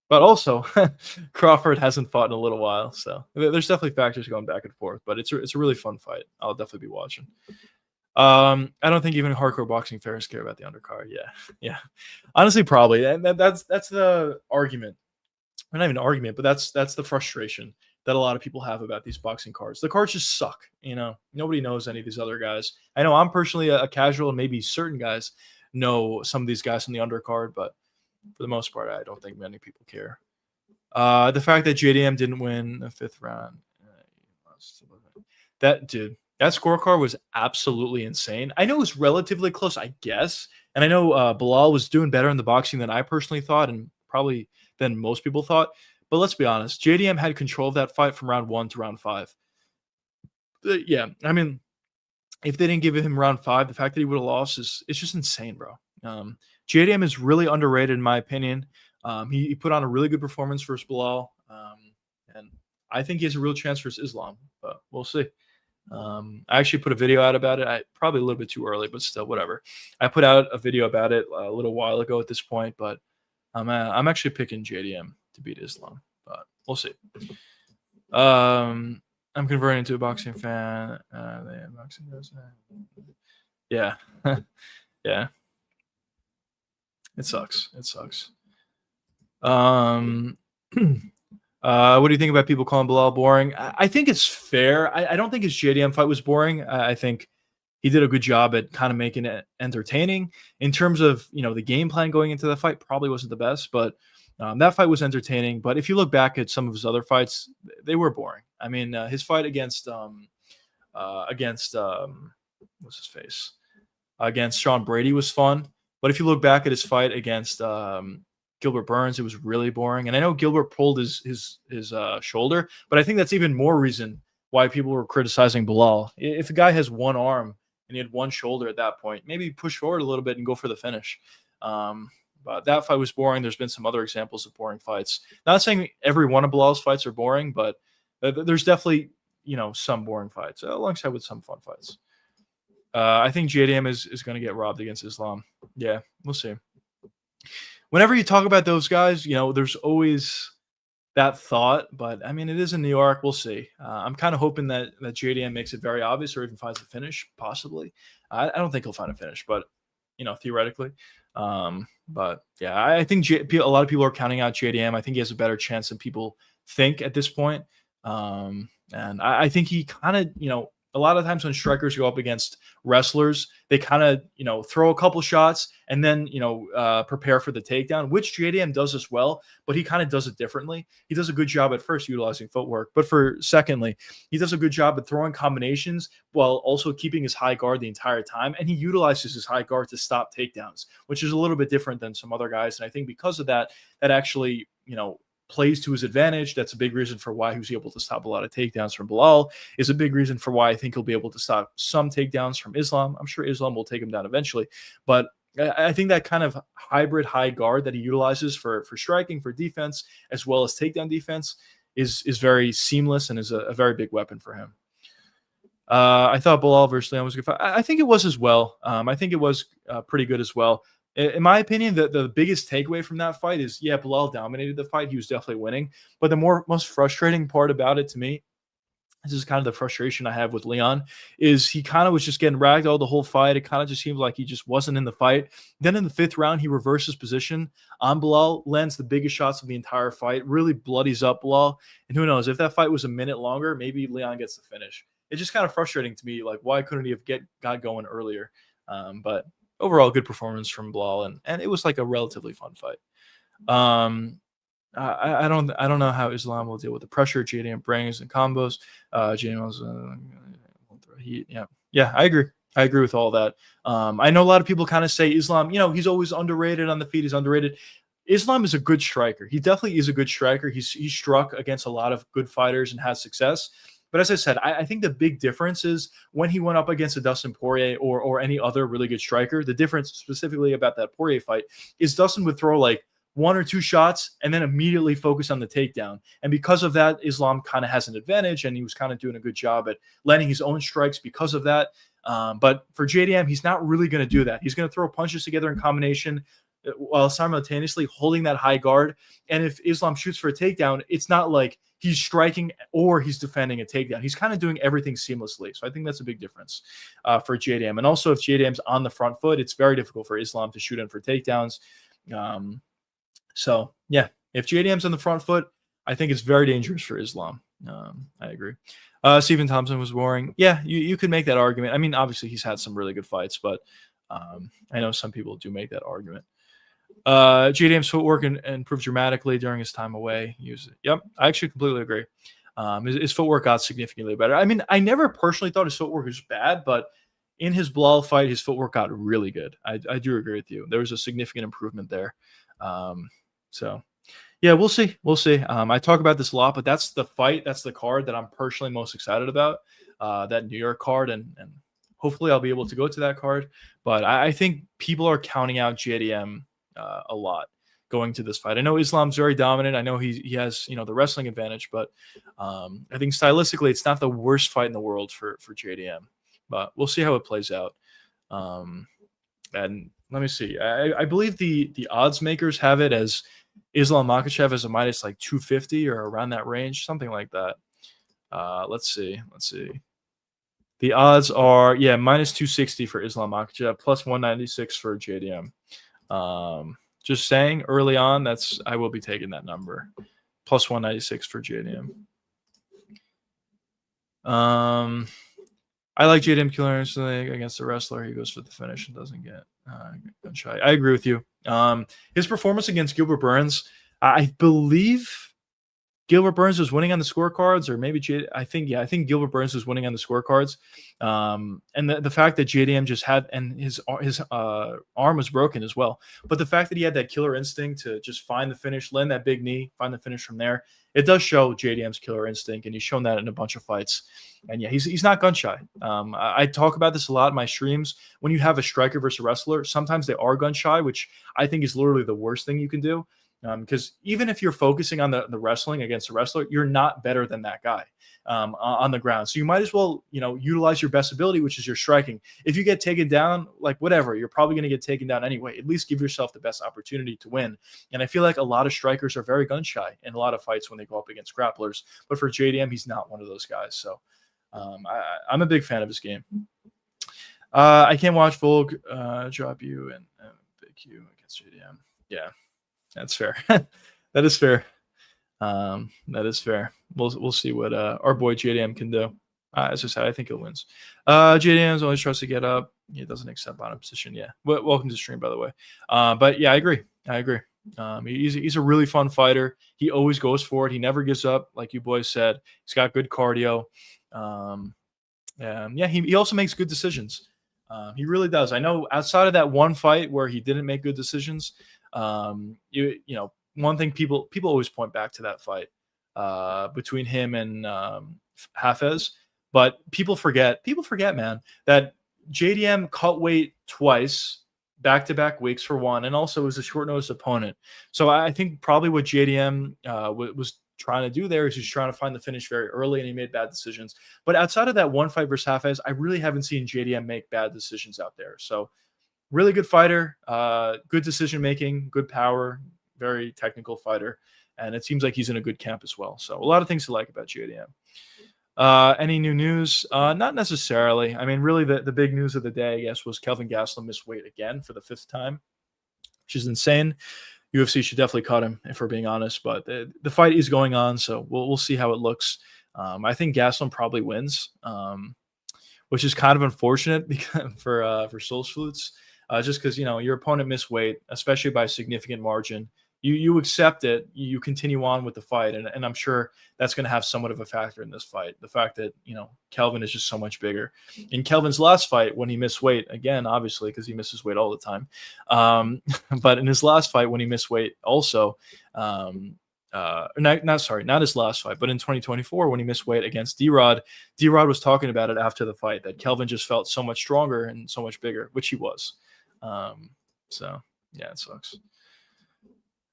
But also, Crawford hasn't fought in a little while, so there's definitely factors going back and forth. But it's a really fun fight. I'll definitely be watching. I don't think even hardcore boxing fans care about the undercard. Yeah. Honestly, probably. That's the argument. Not even an argument, but that's the frustration that a lot of people have about these boxing cards. The cards just suck. Nobody knows any of these other guys. I know I'm personally a casual, and maybe certain guys know some of these guys on the undercard, but for the most part, I don't think many people care. The fact that JDM didn't win the 5th round, that scorecard was absolutely insane. I know it was relatively close, I guess, and I know Bilal was doing better in the boxing than I personally thought, and probably than most people thought. But let's be honest, JDM had control of that fight from round 1 to round 5. Yeah, I mean, if they didn't give him round 5, the fact that he would have lost it's just insane, bro. JDM is really underrated in my opinion. He put on a really good performance versus Bilal, and I think he has a real chance versus Islam, but we'll see. I actually put a video out about it. Probably a little bit too early, but still, whatever. I put out a video about it a little while ago at this point, but I'm actually picking JDM to beat Islam, but we'll see. I'm converting to a boxing fan. Yeah, yeah. It sucks. What do you think about people calling Bilal boring? I think it's fair. I don't think his JDM fight was boring. I think he did a good job at kind of making it entertaining. In terms of the game plan going into the fight, probably wasn't the best, but that fight was entertaining. But if you look back at some of his other fights, they were boring. I mean, his fight against what's his face against Sean Brady was fun. But if you look back at his fight against Gilbert Burns, it was really boring. And I know Gilbert pulled his shoulder, but I think that's even more reason why people were criticizing Bilal. If a guy has one arm and he had one shoulder at that point, maybe push forward a little bit and go for the finish. But that fight was boring. There's been some other examples of boring fights. Not saying every one of Bilal's fights are boring, but there's definitely some boring fights alongside with some fun fights. I think JDM is going to get robbed against Islam. Yeah, we'll see. Whenever you talk about those guys, there's always that thought. But, I mean, it is in New York. We'll see. I'm kind of hoping that JDM makes it very obvious or even finds a finish, possibly. I don't think he'll find a finish, but, theoretically. But, yeah, I think a lot of people are counting out JDM. I think he has a better chance than people think at this point. And I think he kind of, a lot of times when strikers go up against wrestlers, they kind of, throw a couple shots and then, prepare for the takedown, which JDM does as well, but he kind of does it differently. He does a good job at first utilizing footwork, but secondly, he does a good job at throwing combinations while also keeping his high guard the entire time. And he utilizes his high guard to stop takedowns, which is a little bit different than some other guys. And I think because of that, that actually, plays to his advantage. That's a big reason for why he was able to stop a lot of takedowns from Bilal, is a big reason for why I think he'll be able to stop some takedowns from Islam. I'm sure Islam will take him down eventually, but I think that kind of hybrid high guard that he utilizes for striking, for defense, as well as takedown defense is very seamless and is a very big weapon for him. I thought Bilal versus Leon was a good fight. I think it was as well. I think it was pretty good as well. In my opinion, the biggest takeaway from that fight is, yeah, Bilal dominated the fight. He was definitely winning. But the most frustrating part about it to me, this is kind of the frustration I have with Leon, is he kind of was just getting ragdolled the whole fight. It kind of just seemed like he just wasn't in the fight. Then in the 5th round, he reverses position on Bilal, lands the biggest shots of the entire fight, really bloodies up Bilal. And who knows, if that fight was a minute longer, maybe Leon gets the finish. it's just kind of frustrating to me. Like, why couldn't he have got going earlier? But overall, good performance from Bilal, and it was like a relatively fun fight. Um, I don't know how Islam will deal with the pressure JDM brings and combos. JDM's yeah, I agree with all that. I know a lot of people kind of say Islam, he's always underrated on the feet. He's underrated. Islam is a good striker. He definitely is a good striker. He's struck against a lot of good fighters and has success. But as I said, I think the big difference is when he went up against a Dustin Poirier or any other really good striker. The difference specifically about that Poirier fight is Dustin would throw like one or two shots and then immediately focus on the takedown. And because of that, Islam kind of has an advantage, and he was kind of doing a good job at landing his own strikes because of that. But for JDM, he's not really going to do that. He's going to throw punches together in combination while simultaneously holding that high guard. And if Islam shoots for a takedown, it's not like he's striking or he's defending a takedown. He's kind of doing everything seamlessly. So I think that's a big difference for JDM. And also, if JDM's on the front foot, it's very difficult for Islam to shoot in for takedowns. So yeah, if JDM's on the front foot, I think it's very dangerous for Islam. I agree. Stephen Thompson was boring. Yeah, you could make that argument. I mean, obviously he's had some really good fights, but I know some people do make that argument. JDM's footwork improved dramatically during his time away. Yep, I actually completely agree. His footwork got significantly better. I mean, I never personally thought his footwork was bad, but in his Bilal fight, his footwork got really good. I do agree with you. There was a significant improvement there. So yeah, we'll see. We'll see. I talk about this a lot, but that's the fight. That's the card that I'm personally most excited about, that New York card. And hopefully I'll be able to go to that card. But I think people are counting out JDM a lot going to this fight. I know Islam's very dominant. I know he has, the wrestling advantage, but I think stylistically it's not the worst fight in the world for JDM. But we'll see how it plays out. And let me see. I believe the odds makers have it as Islam Makhachev as a minus like 250 or around that range, something like that. Let's see. The odds are minus 260 for Islam Makhachev, plus 196 for JDM. Just saying early on, I will be taking that number, plus 196 for JDM. I like JDM killer instantly against the wrestler. He goes for the finish and doesn't get gun shy. I agree with you. His performance against Gilbert Burns, I believe Gilbert Burns was winning on the scorecards, or maybe I think Gilbert Burns was winning on the scorecards. And the fact that JDM just had, and his arm was broken as well. But the fact that he had that killer instinct to just find the finish, land that big knee, find the finish from there, it does show JDM's killer instinct, and he's shown that in a bunch of fights. And yeah, he's not gun shy. I talk about this a lot in my streams. When you have a striker versus a wrestler, sometimes they are gun shy, which I think is literally the worst thing you can do. Because even if you're focusing on the wrestling against a wrestler, you're not better than that guy on the ground. So you might as well, utilize your best ability, which is your striking. If you get taken down, like whatever, you're probably going to get taken down anyway. At least give yourself the best opportunity to win. And I feel like a lot of strikers are very gun shy in a lot of fights when they go up against grapplers. But for JDM, he's not one of those guys. So I'm a big fan of his game. I can't watch Volk drop you and big Q against JDM. Yeah. That's fair. That is fair. That is fair. We'll see what our boy JDM can do. As I said, I think he'll wins. JDM's always tries to get up. He doesn't accept bottom position. Yeah. Welcome to the stream, by the way. But yeah, I agree. He's a really fun fighter. He always goes for it. He never gives up, like you boys said. He's got good cardio. He also makes good decisions. He really does. I know outside of that one fight where he didn't make good decisions, one thing people always point back to that fight between him and Hafez, but people forget, man, that JDM cut weight twice, back-to-back weeks for one, and also was a short-notice opponent. So I think probably what JDM was trying to do there is he's trying to find the finish very early, and he made bad decisions. But outside of that one fight versus Hafez, I really haven't seen JDM make bad decisions out there. So really good fighter, good decision making, good power, very technical fighter, and it seems like he's in a good camp as well. So a lot of things to like about JDM. Any new news? Not necessarily. I mean, really, the big news of the day, I guess, was Kelvin Gastelum missed weight again for the 5th time, which is insane. UFC should definitely cut him, if we're being honest. But the fight is going on, so we'll see how it looks. I think Gastelum probably wins, which is kind of unfortunate for Soul Salutes, just because your opponent missed weight, especially by a significant margin. You accept it, you continue on with the fight, and I'm sure that's going to have somewhat of a factor in this fight. The fact that Kelvin is just so much bigger. In Kelvin's last fight, when he missed weight, again, obviously because he misses weight all the time, but in his last fight when he missed weight, also. Not his last fight, but in 2024 when he missed weight against D-Rod, D-Rod was talking about it after the fight that Kelvin just felt so much stronger and so much bigger, which he was. So yeah, it sucks.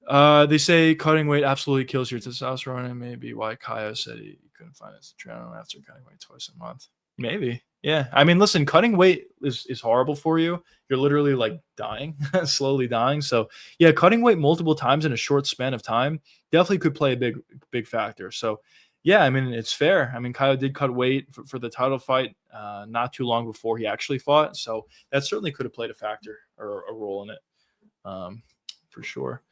They say cutting weight absolutely kills your testosterone, and maybe why Kaya said he couldn't find his adrenaline after cutting weight twice a month. Maybe. Yeah. I mean, listen, cutting weight is horrible for you. You're literally like dying, slowly dying. So yeah, cutting weight multiple times in a short span of time definitely could play a big factor. So yeah, I mean, it's fair. I mean, Kyle did cut weight for the title fight not too long before he actually fought. So that certainly could have played a factor or a role in it for sure.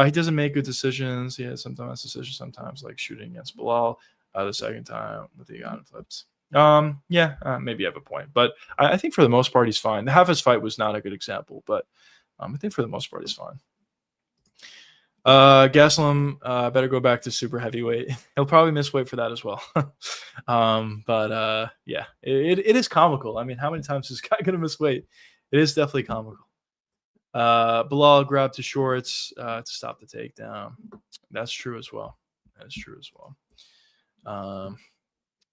He doesn't make good decisions. He has sometimes decisions, sometimes like shooting against Bilal the second time with the Uganda flips. Maybe you have a point, but I think for the most part he's fine. The Hafiz fight was not a good example, but I think for the most part he's fine. Gastelum better go back to super heavyweight. He'll probably miss weight for that as well. Yeah, it is comical. I mean, how many times is this guy gonna miss weight? It is definitely comical. Bilal grabbed his shorts to stop the takedown. That's true as well.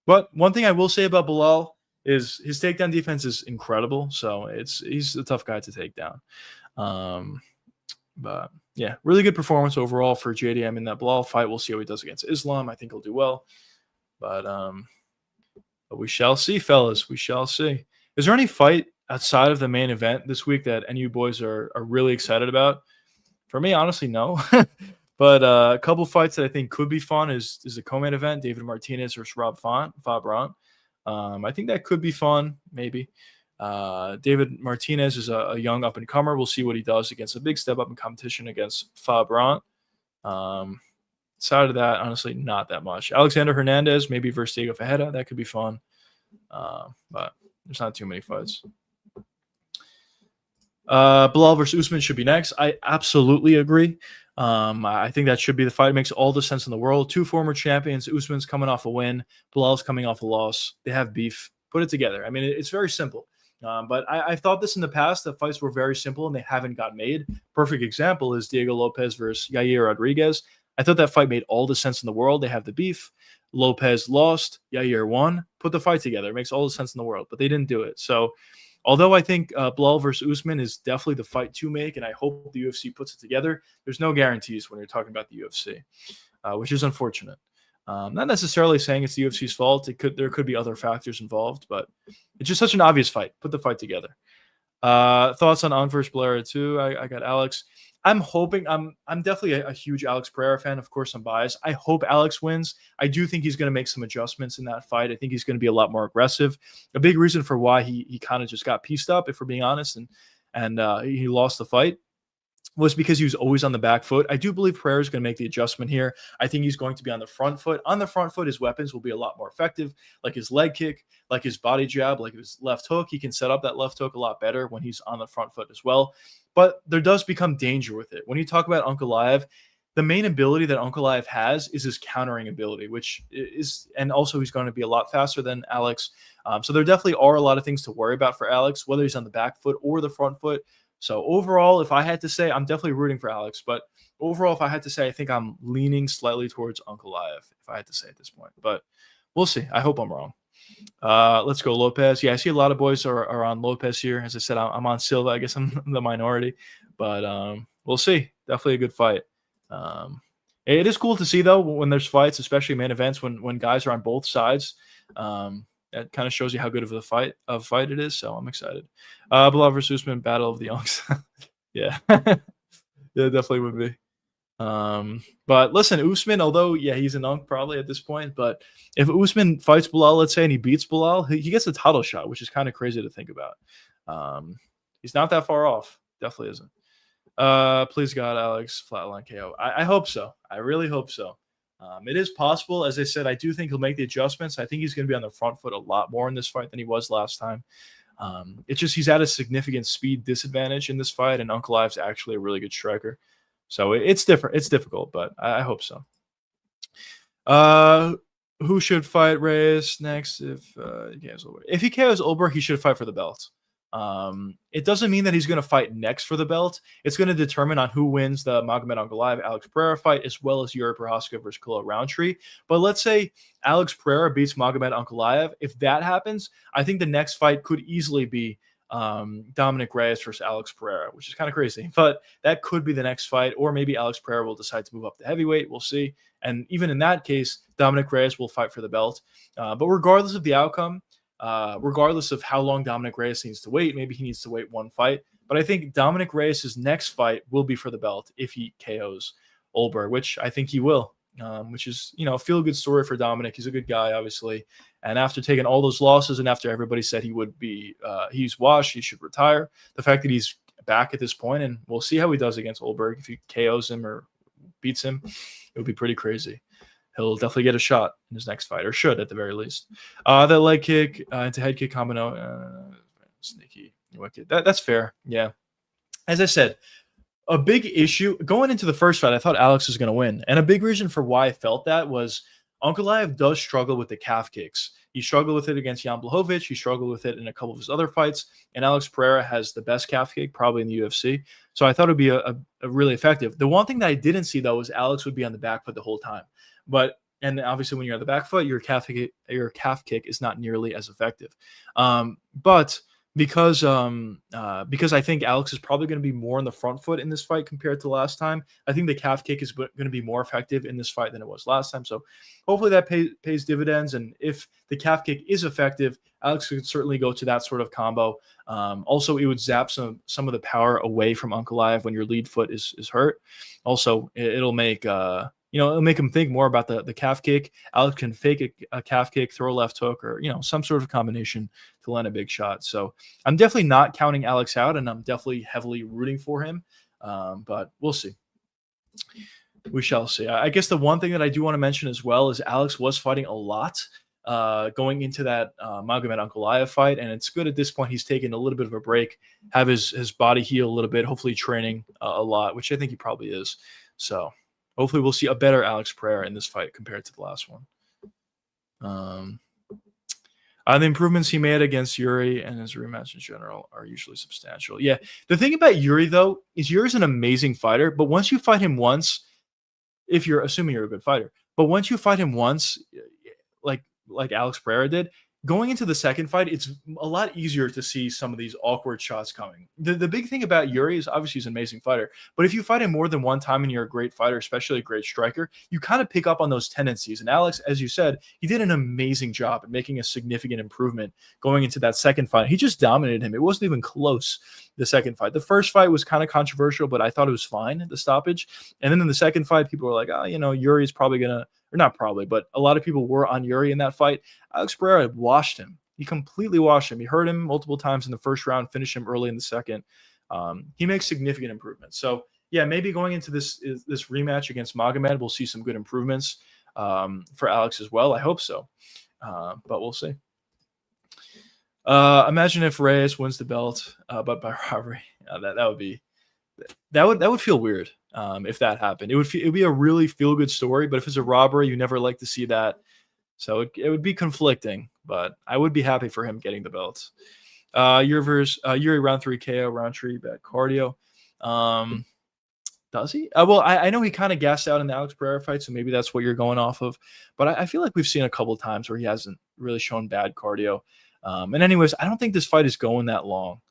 But one thing I will say about Bilal is his takedown defense is incredible. So he's a tough guy to take down. But yeah, really good performance overall for JDM in that Bilal fight. We'll see how he does against Islam. I think he'll do well. But we shall see, fellas. We shall see. Is there any fight outside of the main event this week that any of you boys are really excited about? For me, honestly, no. But a couple fights that I think could be fun is a co-main event, David Martinez versus Rob Font. I think that could be fun, maybe. David Martinez is a young up-and-comer. We'll see what he does against a big step up in competition against Fabron. Outside of that, honestly, not that much. Alexander Hernandez, maybe versus Diego Fajeda. That could be fun. But there's not too many fights. Bilal versus Usman should be next. I absolutely agree. I think that should be the fight. It makes all the sense in the world. Two former champions. Usman's coming off a win. Bilal's coming off a loss. They have beef. Put it together. I mean, it's very simple. But I've thought this in the past. The fights were very simple and they haven't got made. Perfect example is Diego Lopez versus Yair Rodriguez. I thought that fight made all the sense in the world. They have the beef. Lopez lost. Yair won. Put the fight together. It makes all the sense in the world. But they didn't do it. So although I think Bilal versus Usman is definitely the fight to make, and I hope the UFC puts it together, there's no guarantees when you're talking about the UFC, which is unfortunate. Not necessarily saying it's the UFC's fault. There could be other factors involved, but it's just such an obvious fight. Put the fight together. Thoughts on versus Blair too? I got Alex. I'm hoping. I'm definitely a huge Alex Pereira fan. Of course, I'm biased. I hope Alex wins. I do think he's going to make some adjustments in that fight. I think he's going to be a lot more aggressive. A big reason for why he kind of just got pieced up, if we're being honest, and he lost the fight was because he was always on the back foot. I do believe Pereira is going to make the adjustment here. I think he's going to be on the front foot. On the front foot, his weapons will be a lot more effective, like his leg kick, like his body jab, like his left hook. He can set up that left hook a lot better when he's on the front foot as well. But there does become danger with it. When you talk about Ankalaev, the main ability that Ankalaev has is his countering ability, which is, and also he's going to be a lot faster than Alex. So there definitely are a lot of things to worry about for Alex, whether he's on the back foot or the front foot. So overall, if I had to say, I'm definitely rooting for Alex. But overall, if I had to say, I think I'm leaning slightly towards Ankalaev, if I had to say at this point. But we'll see. I hope I'm wrong. Let's go Lopez. Yeah, I see a lot of boys are on Lopez here. As I said, I'm on Silva. I guess I'm the minority. But we'll see. Definitely a good fight. It is cool to see, though, when there's fights, especially main events, when guys are on both sides. That kind of shows you how good of a fight it is. So I'm excited. Bilal versus Usman, battle of the youngs. Yeah. Yeah, definitely would be. But listen, Usman, although, yeah, he's an unk probably at this point, but if Usman fights Bilal, let's say, and he beats Bilal, he gets a title shot, which is kind of crazy to think about. He's not that far off. Definitely isn't. Please God, Alex, flatline KO. I hope so. I really hope so. It is possible. As I said, I do think he'll make the adjustments. I think he's going to be on the front foot a lot more in this fight than he was last time. It's just he's at a significant speed disadvantage in this fight, and Ankalaev's actually a really good striker. So it's different. It's difficult, but I hope so. Who should fight Reyes next? If he KOs Ulberg, he should fight for the belt. It doesn't mean that he's going to fight next for the belt. It's going to determine on who wins the Magomed Ankalaev Alex Pereira fight, as well as Yuri Prochazka versus Khalil Roundtree. But let's say Alex Pereira beats Magomed Ankalaev. If that happens, I think the next fight could easily be Dominic Reyes versus Alex Pereira, which is kind of crazy. But that could be the next fight, or maybe Alex Pereira will decide to move up to heavyweight. We'll see. And even in that case, Dominic Reyes will fight for the belt. But regardless of the outcome, regardless of how long Dominic Reyes needs to wait, maybe he needs to wait one fight. But I think Dominic Reyes' next fight will be for the belt if he KOs Ulberg, which I think he will, which is, a feel-good story for Dominic. He's a good guy, obviously. And after taking all those losses and after everybody said he would be, he's washed, he should retire, the fact that he's back at this point, and we'll see how he does against Ulberg. If he KOs him or beats him, it would be pretty crazy. He'll definitely get a shot in his next fight, or should at the very least. That leg kick into head kick combo, sneaky wicked. That's fair. Yeah. As I said, a big issue going into the first fight, I thought Alex was going to win. And a big reason for why I felt that was Ankalaev does struggle with the calf kicks. He struggled with it against Jan Blachowicz. He struggled with it in a couple of his other fights. And Alex Pereira has the best calf kick probably in the UFC. So I thought it would be a really effective. The one thing that I didn't see, though, was Alex would be on the back foot the whole time. And obviously when you're on the back foot, your calf kick is not nearly as effective. But because I think Alex is probably going to be more on the front foot in this fight compared to last time, I think the calf kick is going to be more effective in this fight than it was last time. So hopefully that pays dividends. And if the calf kick is effective, Alex could certainly go to that sort of combo. Also, it would zap some of the power away from Ankalaev when your lead foot is hurt. Also, it'll make it'll make him think more about the calf kick. Alex can fake a calf kick, throw a left hook, or some sort of combination to land a big shot. So I'm definitely not counting Alex out, and I'm definitely heavily rooting for him. But we'll see. We shall see. I guess the one thing that I do want to mention as well is Alex was fighting a lot going into that Magomed Ankalaev fight, and it's good at this point he's taken a little bit of a break, have his body heal a little bit, hopefully training a lot, which I think he probably is. So hopefully we'll see a better Alex Pereira in this fight compared to the last one. The improvements he made against Yuri and his rematch in general are usually substantial. Yeah, the thing about Yuri, though, is Yuri's an amazing fighter, but once you fight him once, if you're assuming you're a good fighter, but once you fight him once, like Alex Pereira did, going into the second fight, it's a lot easier to see some of these awkward shots coming. The big thing about Yuri is obviously he's an amazing fighter, but if you fight him more than one time and you're a great fighter, especially a great striker, you kind of pick up on those tendencies. And Alex, as you said, he did an amazing job at making a significant improvement going into that second fight. He just dominated him. It wasn't even close, the second fight. The first fight was kind of controversial, but I thought it was fine, the stoppage. And then in the second fight, people were like, Yuri's probably going to, or not probably, but a lot of people were on Yuri in that fight. Alex Pereira washed him. He completely washed him. He hurt him multiple times in the first round, finished him early in the second. He makes significant improvements. So, yeah, maybe going into this rematch against Magomed, we'll see some good improvements for Alex as well. I hope so, but we'll see. Imagine if Reyes wins the belt, but by robbery. That would feel weird if that happened. It would be a really feel good story, but if it's a robbery, you never like to see that. So it would be conflicting, but I would be happy for him getting the belt. Yuri round 3 KO, Roundtree bad cardio. Does he? Well, I know he kind of gassed out in the Alex Pereira fight, so maybe that's what you're going off of. But I feel like we've seen a couple of times where he hasn't really shown bad cardio. And anyways, I don't think this fight is going that long.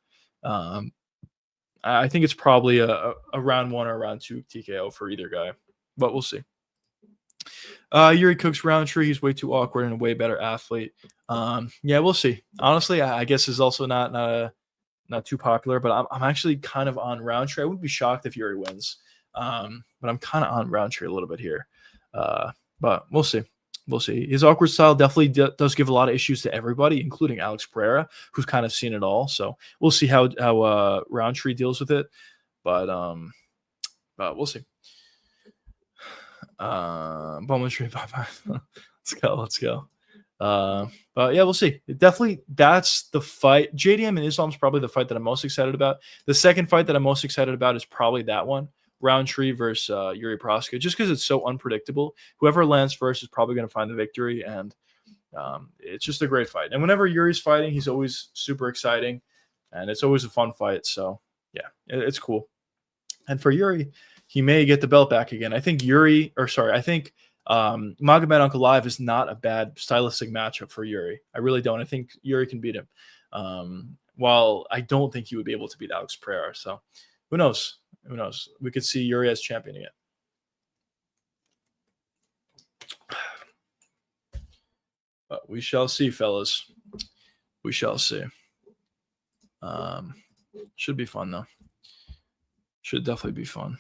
I think it's probably a round 1 or round 2 TKO for either guy, but we'll see. Yuri cooks Roundtree. He's way too awkward and a way better athlete. Yeah, we'll see. Honestly, I guess is also not too popular, but I'm actually kind of on Roundtree. I wouldn't be shocked if Yuri wins, but I'm kind of on Roundtree a little bit here. But we'll see. We'll see. His awkward style definitely does give a lot of issues to everybody, including Alex Pereira, who's kind of seen it all. So we'll see how Roundtree deals with it. But we'll see. Bowman Street, bye bye. Let's go. Let's go. But yeah, we'll see. Definitely, that's the fight. JDM and Islam's probably the fight that I'm most excited about. The second fight that I'm most excited about is probably that one, Roundtree versus Yuri Proska, just because it's so unpredictable. Whoever lands first is probably going to find the victory, and it's just a great fight. And whenever Yuri's fighting, he's always super exciting, and it's always a fun fight. So yeah, it's cool. And for Yuri, he may get the belt back again. I think Magomed Ankalaev is not a bad stylistic matchup for Yuri. I really don't. I think Yuri can beat him. While I don't think he would be able to beat Alex Pereira. So who knows? Who knows? We could see Yuri as champion again. But we shall see, fellas. We shall see. Should be fun, though. Should definitely be fun.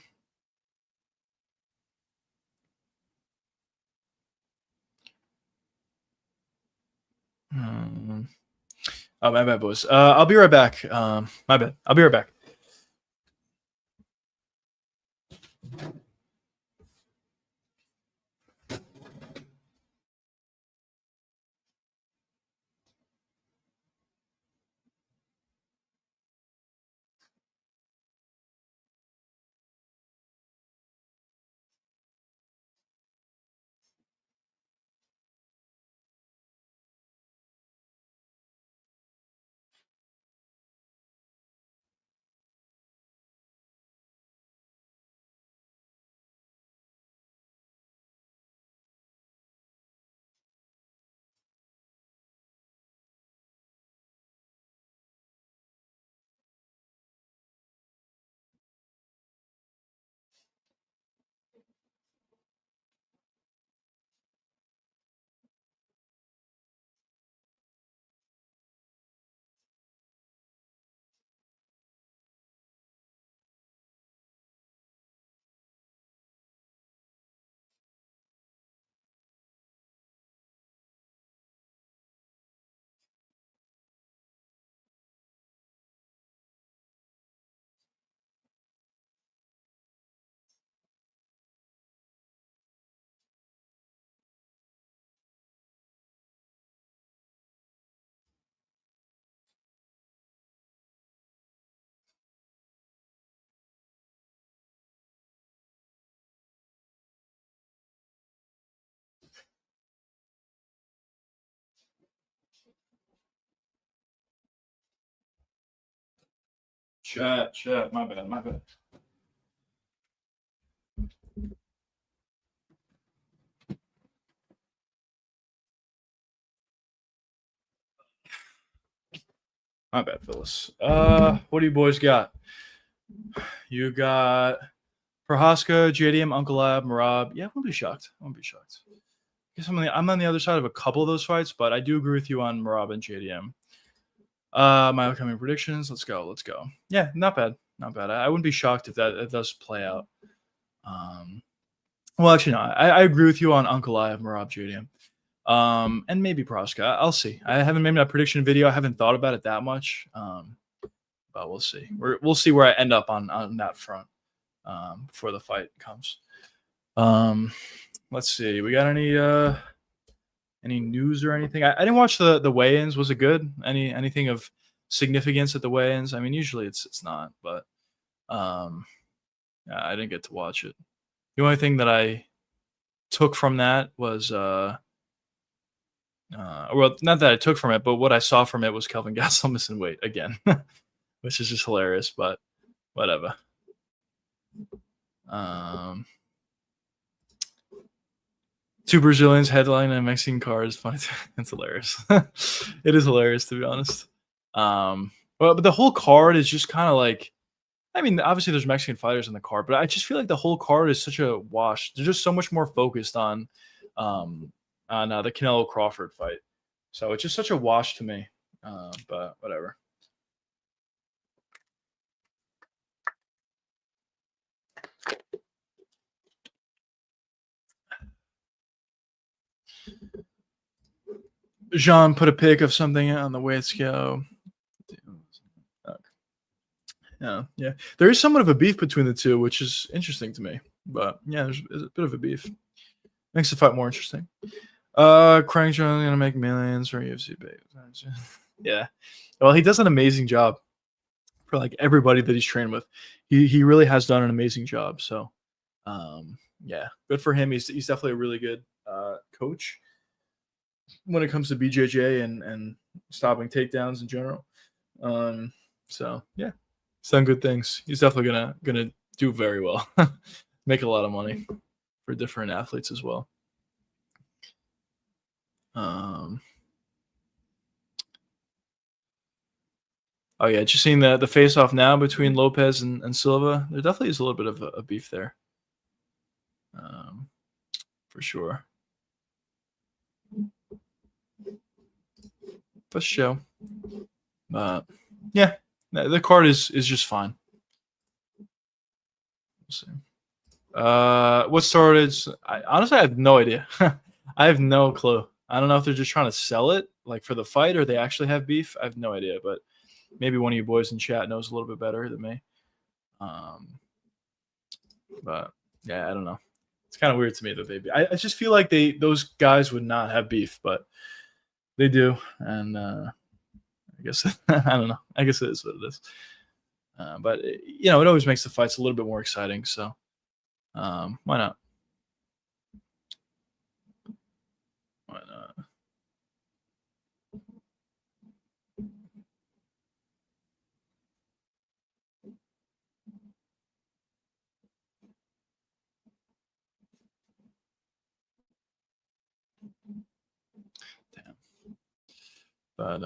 Oh, my bad, boys. I'll be right back. My bad. I'll be right back. Chat. My bad. My bad. My bad, Phyllis. What do you boys got? You got Prohaska, JDM, Uncle Ab, Marab. Yeah, I won't be shocked. I won't be shocked. I guess I'm on the other side of a couple of those fights, but I do agree with you on Marab and JDM. My upcoming predictions. Let's go. Yeah, not bad. Not bad. I wouldn't be shocked if that does play out. Well, actually, no. I agree with you on Uncle Ab, Marab, JDM. And maybe Proska. I'll see. I haven't made my prediction video. I haven't thought about it that much. But we'll see. We'll see where I end up on that front before the fight comes. Let's see. We got any news or anything? I didn't watch the weigh-ins. Was it good? Anything of significance at the weigh-ins? I mean, usually it's not, but yeah, I didn't get to watch it. The only thing that I took from that was well, not that I took from it, but what I saw from it was Kelvin Gastelum missing weight again, which is just hilarious, but whatever. Two Brazilians headlining a Mexican car is funny. It's hilarious. It is hilarious, to be honest. But the whole card is just kind of like, I mean, obviously there's Mexican fighters in the card, but I just feel like the whole card is such a wash. They're just so much more focused on the Canelo Crawford fight. So it's just such a wash to me. But whatever. Jean put a pic of something on the weight scale. Yeah. There is somewhat of a beef between the two, which is interesting to me. But yeah, there's a bit of a beef. Makes the fight more interesting. Crank Jones gonna make millions for UFC bait. Yeah. Well, he does an amazing job for like everybody that he's trained with. He really has done an amazing job. So yeah, good for him. He's definitely a really good coach when it comes to BJJ and stopping takedowns in general. Um, so yeah, he's done good things. He's definitely gonna do very well. Make a lot of money for different athletes as well. Um, oh yeah, just seeing the face off now between Lopez and Silva. There definitely is a little bit of a beef there, um, for sure. For sure. But yeah, the card is just fine. We'll see. What started? Honestly, I have no idea. I have no clue. I don't know if they're just trying to sell it, like for the fight, or they actually have beef. I have no idea, but maybe one of you boys in chat knows a little bit better than me. Um, but yeah, I don't know. It's kind of weird to me that they. I just feel like those guys would not have beef, but they do, and I guess I don't know. I guess it is what it is. But it always makes the fights a little bit more exciting. So why not? Why not? Damn. But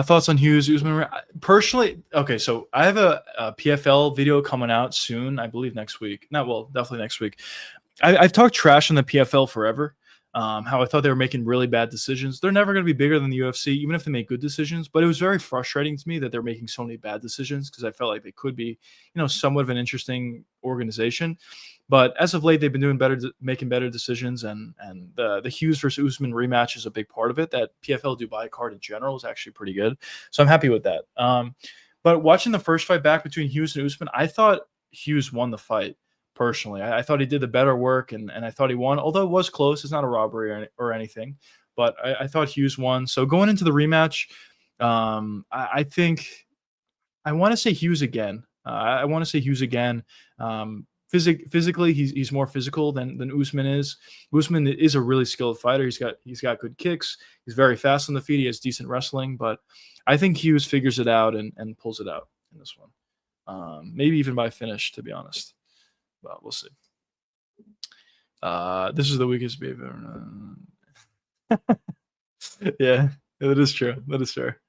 thoughts on Hughes Usman? Personally, okay, so I have a PFL video coming out soon. I believe next week. Not well, definitely next week. I've talked trash on the PFL forever. How I thought they were making really bad decisions. They're never going to be bigger than the UFC, even if they make good decisions. But it was very frustrating to me that they're making so many bad decisions because I felt like they could be, somewhat of an interesting organization. But as of late, they've been doing better, making better decisions, and the Hughes versus Usman rematch is a big part of it. That PFL Dubai card in general is actually pretty good, so I'm happy with that. But watching the first fight back between Hughes and Usman, I thought Hughes won the fight. Personally, I thought he did the better work, and I thought he won. Although it was close, it's not a robbery or anything. But I thought Hughes won. So going into the rematch, I think I want to say Hughes again. I want to say Hughes again. Physically, he's more physical than Usman is. Usman is a really skilled fighter. He's got good kicks. He's very fast on the feet. He has decent wrestling, but I think Hughes figures it out and pulls it out in this one. Maybe even by finish, to be honest. But we'll see. This is the weakest behavior. Yeah, that is true. That is fair.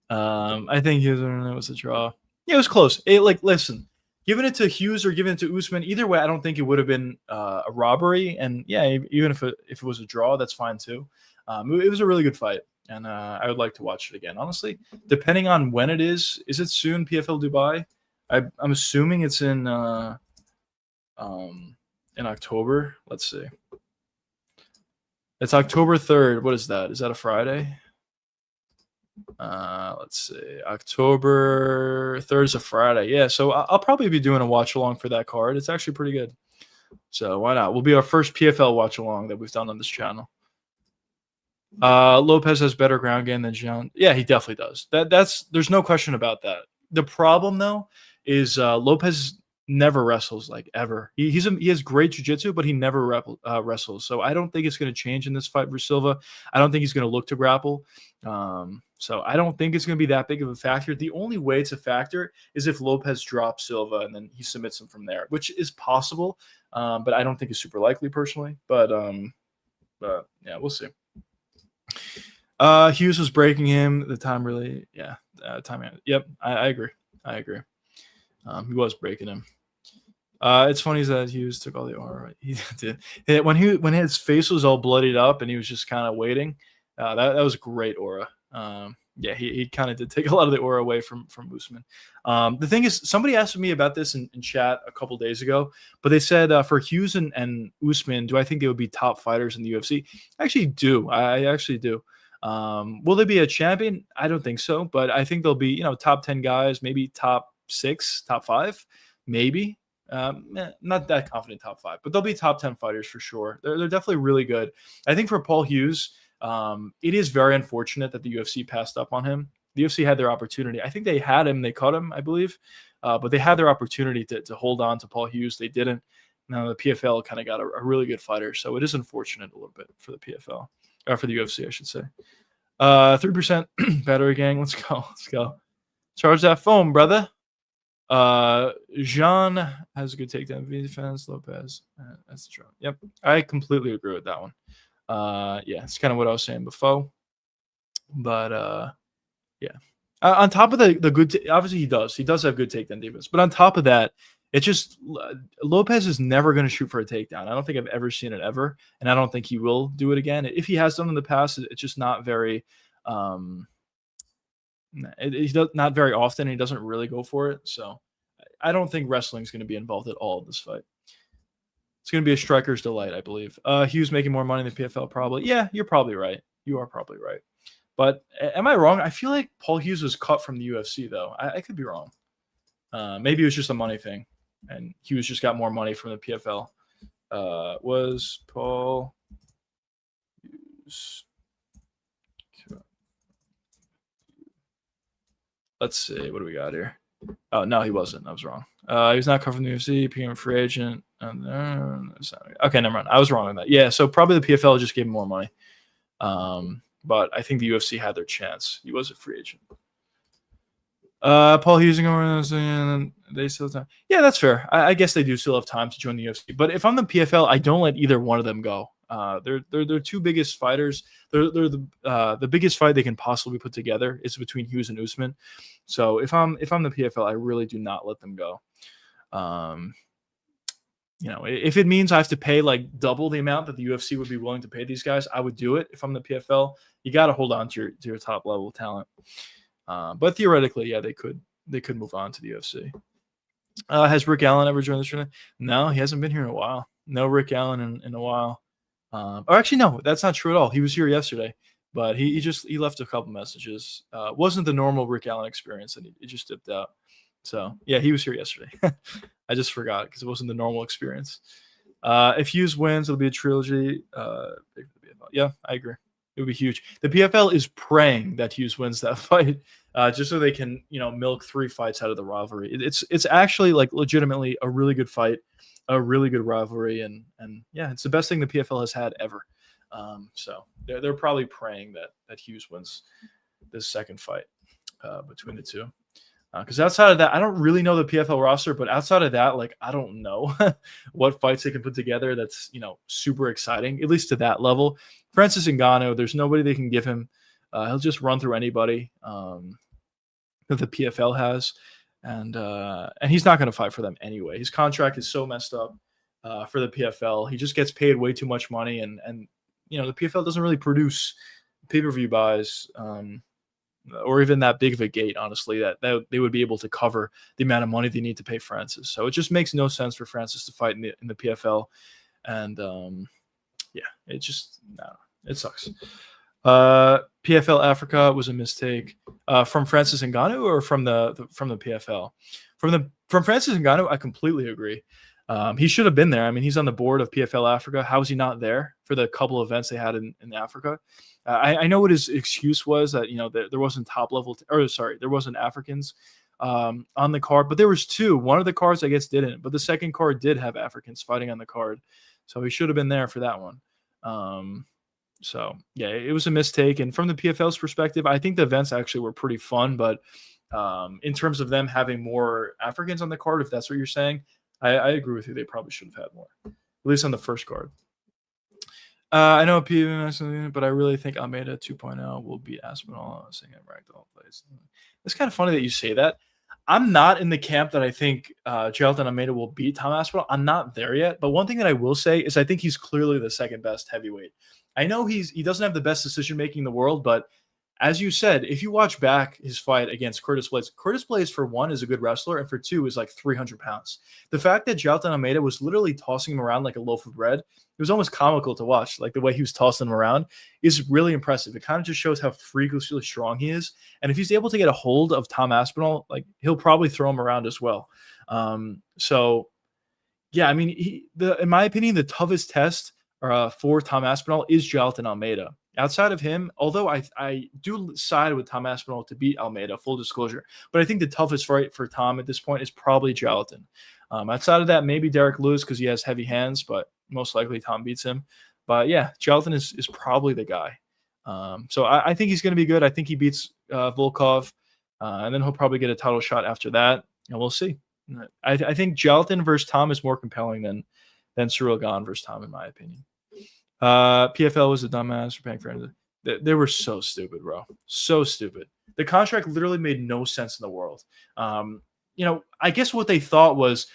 I think Hughes was a draw. Yeah, it was close. Listen, giving it to Hughes or giving it to Usman, either way, I don't think it would have been a robbery. And yeah, even if it was a draw, that's fine too. It was a really good fight, and I would like to watch it again. Honestly, depending on when it is it soon? PFL Dubai. I'm assuming it's in October. Let's see. It's October 3rd. What is that? Is that a Friday? Let's see. October 3rd is a Friday. Yeah, so I'll probably be doing a watch along for that card. It's actually pretty good. So why not? Will be our first PFL watch along that we've done on this channel. Lopez has better ground game than John. Yeah, he definitely does. There's no question about that. The problem though is Lopez never wrestles, like, ever. He has great jiu-jitsu, but he never wrestles. So I don't think it's going to change in this fight for Silva. I don't think he's going to look to grapple. So I don't think it's going to be that big of a factor. The only way it's a factor is if Lopez drops Silva and then he submits him from there, which is possible, but I don't think it's super likely personally. But yeah, we'll see. Hughes was breaking him. The time really, yeah, time. Yep, I agree. I agree. He was breaking him. It's funny that Hughes took all the aura. He did. When his face was all bloodied up and he was just kind of waiting. That was great aura. Yeah, he kind of did take a lot of the aura away from Usman. The thing is, somebody asked me about this in chat a couple days ago, but they said for Hughes and Usman, do I think they would be top fighters in the UFC? I actually do. I actually do. Will they be a champion? I don't think so, but I think they'll be top 10 guys, maybe top 6, top 5, maybe. Not that confident top 5, but they'll be top 10 fighters for sure. They're definitely really good. I think for Paul Hughes, it is very unfortunate that the UFC passed up on him. The UFC had their opportunity. I think they had him. They caught him, I believe. But they had their opportunity to hold on to Paul Hughes. They didn't. Now the PFL kind of got a really good fighter. So it is unfortunate a little bit for the PFL. Or for the UFC, I should say. 3% battery gang. Let's go. Let's go. Charge that phone, brother. Jean has a good takedown defense. Lopez, that's the trouble. Yep, I completely agree with that one. Yeah, it's kind of what I was saying before. But yeah. On top of the good, obviously he does have good takedown defense. But on top of that, it's just Lopez is never going to shoot for a takedown. I don't think I've ever seen it ever, and I don't think he will do it again. If he has done in the past, it's just not very. He does not very often. And he doesn't really go for it. So I don't think wrestling is going to be involved at all in this fight. It's going to be a striker's delight, I believe. Hughes making more money than PFL, probably. Yeah, you're probably right. You are probably right. But am I wrong? I feel like Paul Hughes was cut from the UFC, though. I could be wrong. Maybe it was just a money thing, and Hughes just got more money from the PFL. Was Paul Hughes? Let's see. What do we got here? Oh, no, he wasn't. I was wrong. He was not cut from the UFC, became a free agent. Okay, never mind. I was wrong on that. Yeah, so probably the PFL just gave him more money. But I think the UFC had their chance. He was a free agent. Paul Hughes and they still have time. Yeah, that's fair. I guess they do still have time to join the UFC. But if I'm the PFL, I don't let either one of them go. They're two biggest fighters. They're the biggest fight they can possibly put together is between Hughes and Usman. So if I'm the PFL, I really do not let them go. If it means I have to pay like double the amount that the UFC would be willing to pay these guys, I would do it. If I'm the PFL, you got to hold on to your top level talent. But theoretically, yeah, they could move on to the UFC. Has Rick Allen ever joined the show? No, he hasn't been here in a while. No Rick Allen in a while. Or actually, no, that's not true at all. He was here yesterday, but he left a couple messages. Wasn't the normal Rick Allen experience, and he just dipped out. So yeah, he was here yesterday. I just forgot because it wasn't the normal experience. If Hughes wins, it'll be a trilogy. Yeah, I agree. It would be huge. The PFL is praying that Hughes wins that fight, just so they can, milk 3 fights out of the rivalry. It's actually like legitimately a really good fight, a really good rivalry, and yeah, it's the best thing the PFL has had ever. So they're probably praying that Hughes wins this second fight between the two. Because outside of that, I don't really know the PFL roster, but outside of that, like I don't know what fights they can put together that's super exciting, at least to that level. Francis Ngannou, there's nobody they can give him. He'll just run through anybody that the PFL has, and he's not going to fight for them anyway. His contract is so messed up for the PFL. He just gets paid way too much money, and the PFL doesn't really produce pay-per-view buys. Or even that big of a gate, honestly, that they would be able to cover the amount of money they need to pay Francis. So it just makes no sense for Francis to fight in the PFL. And yeah, it sucks. PFL Africa was a mistake from Francis Ngannou or from the PFL? From Francis Ngannou, I completely agree. He should have been there. I mean, he's on the board of PFL Africa. How is he not there for the couple events they had in Africa? I know what his excuse was that there wasn't top level, there wasn't Africans on the card, but there was 2. One of the cards I guess didn't, but the second card did have Africans fighting on the card, so he should have been there for that one. So yeah, it was a mistake. And from the PFL's perspective, I think the events actually were pretty fun, but in terms of them having more Africans on the card, if that's what you're saying, I agree with you. They probably should have had more, at least on the first card. I know PV, but I really think Almeida 2.0 will beat Aspinall singing Ragdoll plays. It's kind of funny that you say that. I'm not in the camp that I think Geraldine Almeida will beat Tom Aspinall. I'm not there yet. But one thing that I will say is I think he's clearly the second best heavyweight. I know he doesn't have the best decision making in the world, but as you said, if you watch back his fight against Curtis Blaydes, for one, is a good wrestler, and for two, is like 300 pounds. The fact that Jailton Almeida was literally tossing him around like a loaf of bread, it was almost comical to watch. Like the way he was tossing him around is really impressive. It kind of just shows how freakishly strong he is. And if he's able to get a hold of Tom Aspinall, like he'll probably throw him around as well. So Yeah, I mean, in my opinion, the toughest test for Tom Aspinall is Jailton Almeida. Outside of him, although I do side with Tom Aspinall to beat Almeida, full disclosure, but I think the toughest fight for Tom at this point is probably Jailton. Outside of that, maybe Derek Lewis because he has heavy hands, but most likely Tom beats him. But yeah, Jailton is probably the guy. So I think he's going to be good. I think he beats Volkov, and then he'll probably get a title shot after that, and we'll see. I think Jailton versus Tom is more compelling than Cyril Gahn versus Tom, in my opinion. PFL was a dumbass for paying for it. They were so stupid, bro. So stupid. The contract literally made no sense in the world. I guess what they thought was,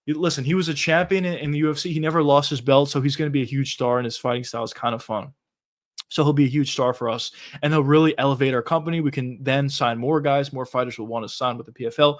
listen, he was a champion in the UFC. He never lost his belt, so he's going to be a huge star, and his fighting style is kind of fun. So he'll be a huge star for us, and he'll really elevate our company. We can then sign more guys. More fighters will want to sign with the PFL.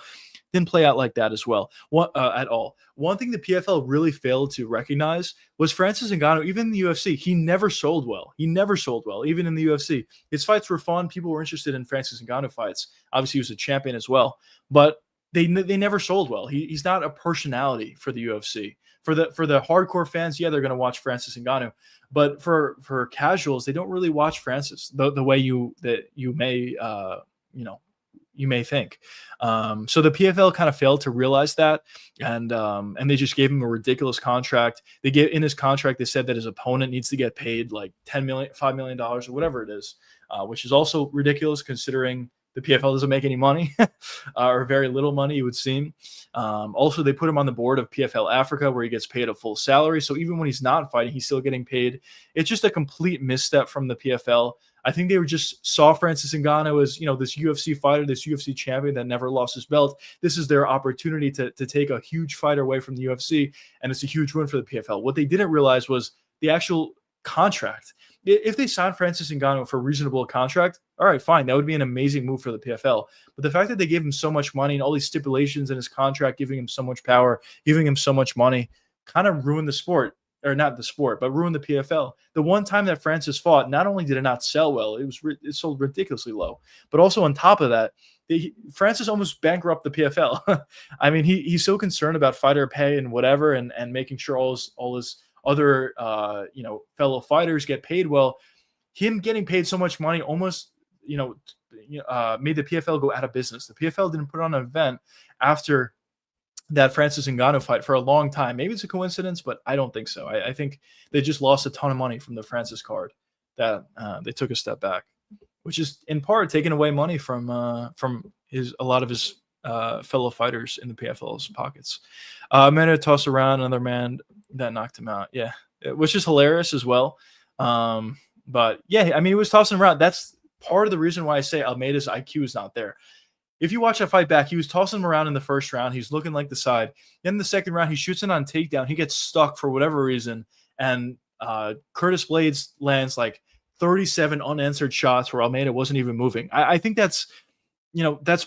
Didn't play out like that as well at all. One thing the PFL really failed to recognize was Francis Ngannou, even in the UFC, he never sold well. He never sold well, even in the UFC. His fights were fun. People were interested in Francis Ngannou fights. Obviously, he was a champion as well, but they never sold well. He's not a personality for the UFC. For the hardcore fans, yeah, they're going to watch Francis Ngannou, but for casuals, they don't really watch Francis the way you may you may think. So the PFL kind of failed to realize that, and they just gave him a ridiculous contract. In his contract, they said that his opponent needs to get paid like $10 million, $5 million, or whatever it is, which is also ridiculous considering the PFL doesn't make any money or very little money, it would seem. Also, they put him on the board of PFL Africa, where he gets paid a full salary. So even when he's not fighting, he's still getting paid. It's just a complete misstep from the PFL. I think they were just saw Francis Ngannou as, this UFC fighter, this UFC champion that never lost his belt. This is their opportunity to take a huge fighter away from the UFC, and it's a huge win for the PFL. What they didn't realize was the actual contract. If they signed Francis Ngannou for a reasonable contract, all right, fine. That would be an amazing move for the PFL. But the fact that they gave him so much money and all these stipulations in his contract, giving him so much power, giving him so much money, kind of ruined the sport. Or not the sport, but ruined the PFL. The one time that Francis fought, not only did it not sell well, it sold ridiculously low, but also on top of that, Francis almost bankrupted the PFL. I mean, he's so concerned about fighter pay and whatever, and making sure all his other fellow fighters get paid well. Him getting paid so much money almost made the PFL go out of business. The PFL didn't put on an event after that Francis Ngannou fight for a long time. Maybe it's a coincidence, but I don't think so. I think they just lost a ton of money from the Francis card, that they took a step back, which is in part taking away money from a lot of his fellow fighters in the PFL's pockets. Amanda tossed around another man that knocked him out. Yeah, which is hilarious as well. But yeah, I mean, he was tossing around. That's part of the reason why I say Almeida's IQ is not there. If you watch that fight back, he was tossing him around in the first round. He's looking like the side. Then in the second round, he shoots it on takedown. He gets stuck for whatever reason. And Curtis Blades lands like 37 unanswered shots where Almeida wasn't even moving. I think that's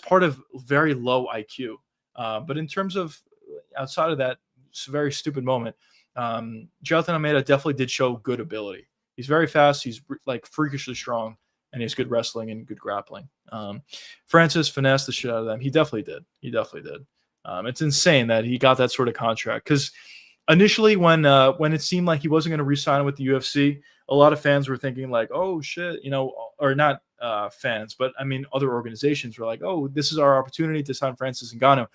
part of very low IQ. But in terms of outside of that, it's a very stupid moment. Jailton Almeida definitely did show good ability. He's very fast. He's like freakishly strong. And he has good wrestling and good grappling. Francis finessed the shit out of them. He definitely did. It's insane that he got that sort of contract. Because initially, when it seemed like he wasn't going to re-sign with the UFC, a lot of fans were thinking like, "Oh shit," or not fans, but I mean other organizations were like, "Oh, this is our opportunity to sign Francis Ngannou."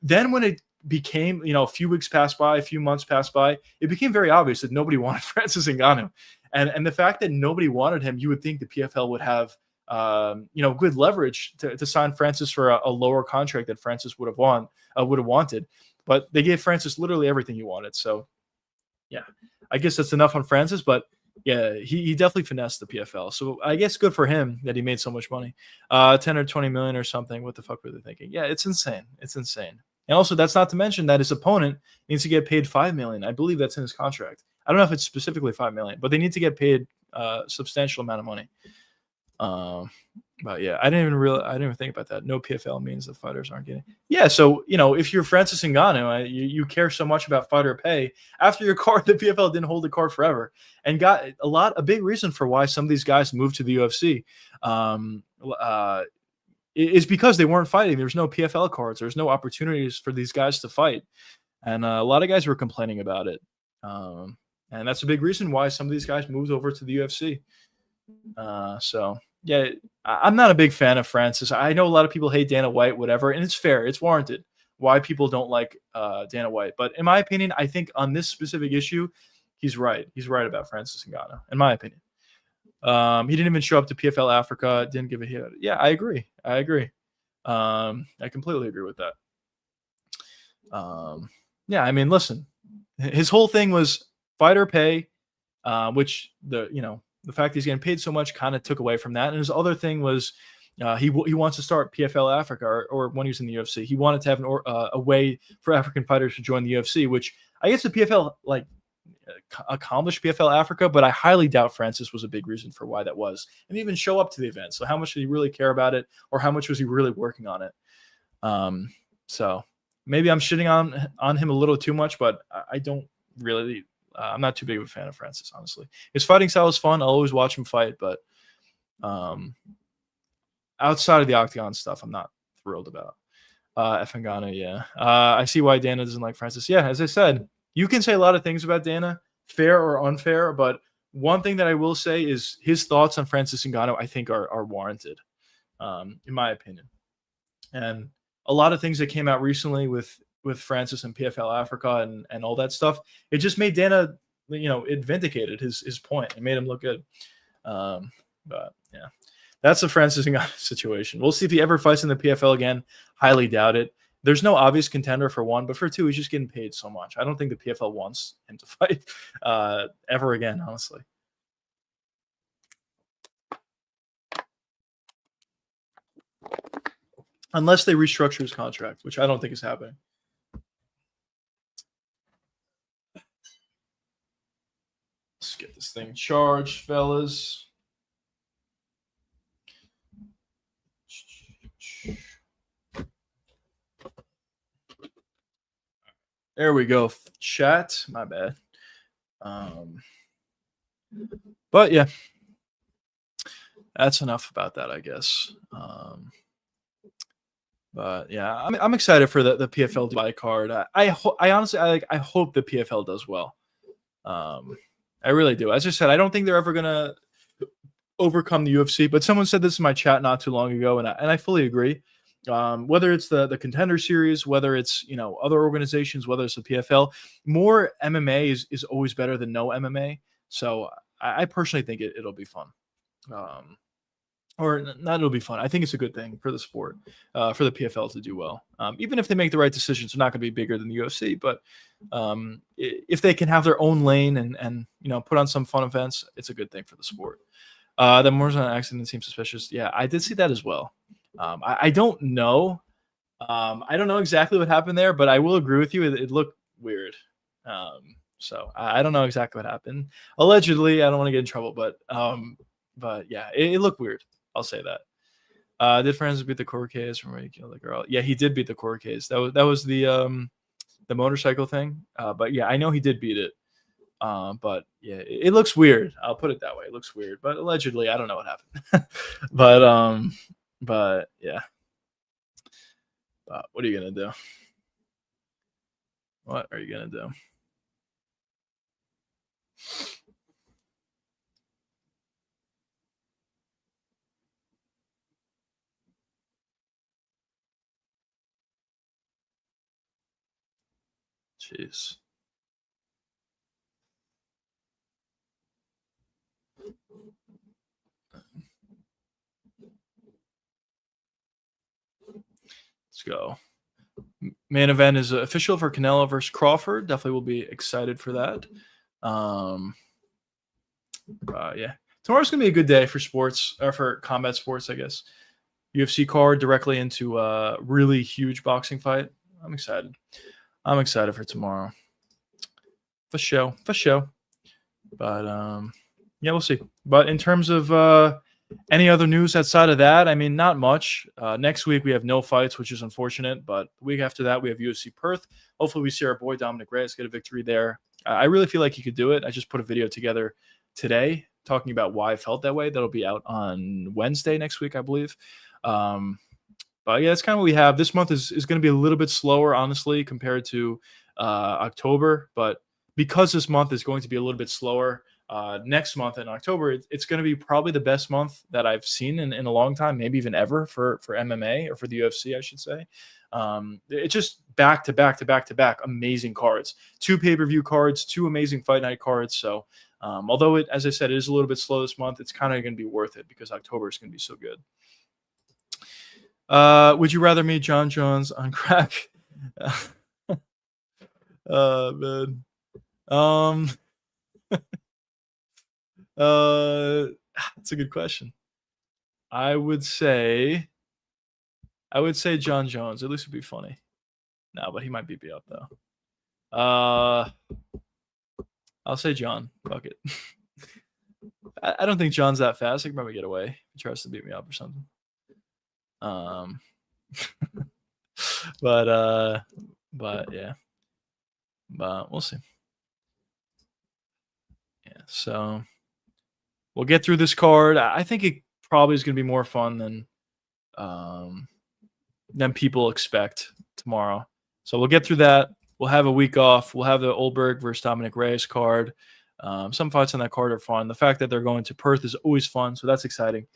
Then when it became, a few weeks passed by, a few months passed by, it became very obvious that nobody wanted Francis Ngannou. And the fact that nobody wanted him, you would think the PFL would have, good leverage to sign Francis for a lower contract that Francis would have wanted. But they gave Francis literally everything he wanted. So, yeah, I guess that's enough on Francis. But yeah, he definitely finessed the PFL. So I guess good for him that he made so much money, 10 or 20 million or something. What the fuck were they thinking? Yeah, it's insane. It's insane. And also, that's not to mention that his opponent needs to get paid $5 million. I believe that's in his contract. I don't know if it's specifically $5 million, but they need to get paid a substantial amount of money. But yeah, I didn't even think about that. No PFL means the fighters aren't getting. Yeah, so if you're Francis Ngannou, you care so much about fighter pay. After your card, the PFL didn't hold the card forever, and got a big reason for why some of these guys moved to the UFC. Is because they weren't fighting. There's no PFL cards. There's no opportunities for these guys to fight. and a lot of guys were complaining about it. And that's a big reason why some of these guys moved over to the UFC. So yeah, I'm not a big fan of Francis. I know a lot of people hate Dana White, whatever, and it's fair, it's warranted why people don't like Dana White. But in my opinion, I think on this specific issue, he's right. He's right about Francis Ngannou, in my opinion. He didn't even show up to PFL Africa. Didn't give a hit. Yeah, I agree. I agree. I completely agree with that. Yeah, I mean, listen, his whole thing was fighter pay, which the fact he's getting paid so much kind of took away from that. And his other thing was he wants to start PFL Africa, or when he was in the UFC, he wanted to have a way for African fighters to join the UFC, which I guess the PFL accomplished PFL Africa, but I highly doubt Francis was a big reason for why that was, and even show up to the event. So how much did he really care about it, or how much was he really working on it? So maybe I'm shitting on him a little too much, but I don't really. I'm not too big of a fan of Francis, honestly. His fighting style is fun. I'll always watch him fight, but outside of the octagon stuff, I'm not thrilled about. Ngannou, yeah. I see why Dana doesn't like Francis. Yeah, as I said, you can say a lot of things about Dana, fair or unfair, but one thing that I will say is his thoughts on Francis Ngannou, I think, are warranted, in my opinion. And a lot of things that came out recently with Francis and PFL Africa and all that stuff, it just made Dana, it vindicated his point. It made him look good. But yeah, that's the Francis Ngannou situation. We'll see if he ever fights in the PFL again. Highly doubt it. There's no obvious contender for one, but for two, he's just getting paid so much. I don't think the PFL wants him to fight ever again, honestly. Unless they restructure his contract, which I don't think is happening. Let's get this thing charged, fellas. There we go. Chat. My bad. But yeah, that's enough about that, I guess. But yeah, I'm excited for the PFL Dubai card. I honestly I hope the PFL does well. I really do. As I said, I don't think they're ever gonna overcome the UFC. But someone said this in my chat not too long ago, and I fully agree. Whether it's the Contender Series, whether it's other organizations, whether it's the PFL, more MMA is always better than no MMA. So I personally think it'll be fun. Or not, it'll be fun. I think it's a good thing for the sport, for the PFL to do well. Even if they make the right decisions, they're not going to be bigger than the UFC. But if they can have their own lane and put on some fun events, it's a good thing for the sport. The Morzan accident seems suspicious. Yeah, I did see that as well. I don't know. I don't know exactly what happened there, but I will agree with you. It looked weird. So I don't know exactly what happened. Allegedly, I don't want to get in trouble, but yeah, it looked weird. I'll say that. Did Francis beat the Corcase from where he killed the girl? Yeah, he did beat the Corcase. That was the motorcycle thing. But yeah, I know he did beat it. But yeah, it looks weird. I'll put it that way. It looks weird, but allegedly, I don't know what happened. But yeah. What are you gonna do? What are you gonna do? Jeez. Let's go. Main event is official for Canelo versus Crawford. Definitely will be excited for that. Yeah, tomorrow's gonna be a good day for sports, or for combat sports, I guess. UFC card directly into a really huge boxing fight. I'm excited. I'm excited for tomorrow. For sure. But yeah, we'll see. But in terms of any other news outside of that, I mean, not much. Next week we have no fights, which is unfortunate. But the week after that we have UFC Perth. Hopefully we see our boy Dominic Reyes get a victory there. I really feel like he could do it. I just put a video together today talking about why I felt that way. That'll be out on Wednesday next week, I believe. But yeah, that's kind of what we have. This month is going to be a little bit slower, honestly, compared to October, but because this month is going to be a little bit slower, next month in October, it's going to be probably the best month that I've seen in a long time, maybe even ever for MMA or for the UFC, I should say. It's just back to back to back to back amazing cards, 2 pay-per-view cards, 2 amazing fight night cards. So although it, as I said, it is a little bit slow this month, it's kind of going to be worth it because October is going to be so good. Would you rather meet John Jones on crack? Man. That's a good question. I would say John Jones. At least it'd be funny. No, but he might beat me up though. I'll say John. Fuck it. I don't think John's that fast. He can probably get away if he tries to beat me up or something. But yeah. But we'll see. Yeah, so we'll get through this card. I think it probably is going to be more fun than people expect tomorrow. So we'll get through that. We'll have a week off. We'll have the Oldberg versus Dominic Reyes card. Some fights on that card are fun. The fact that they're going to Perth is always fun, so that's exciting.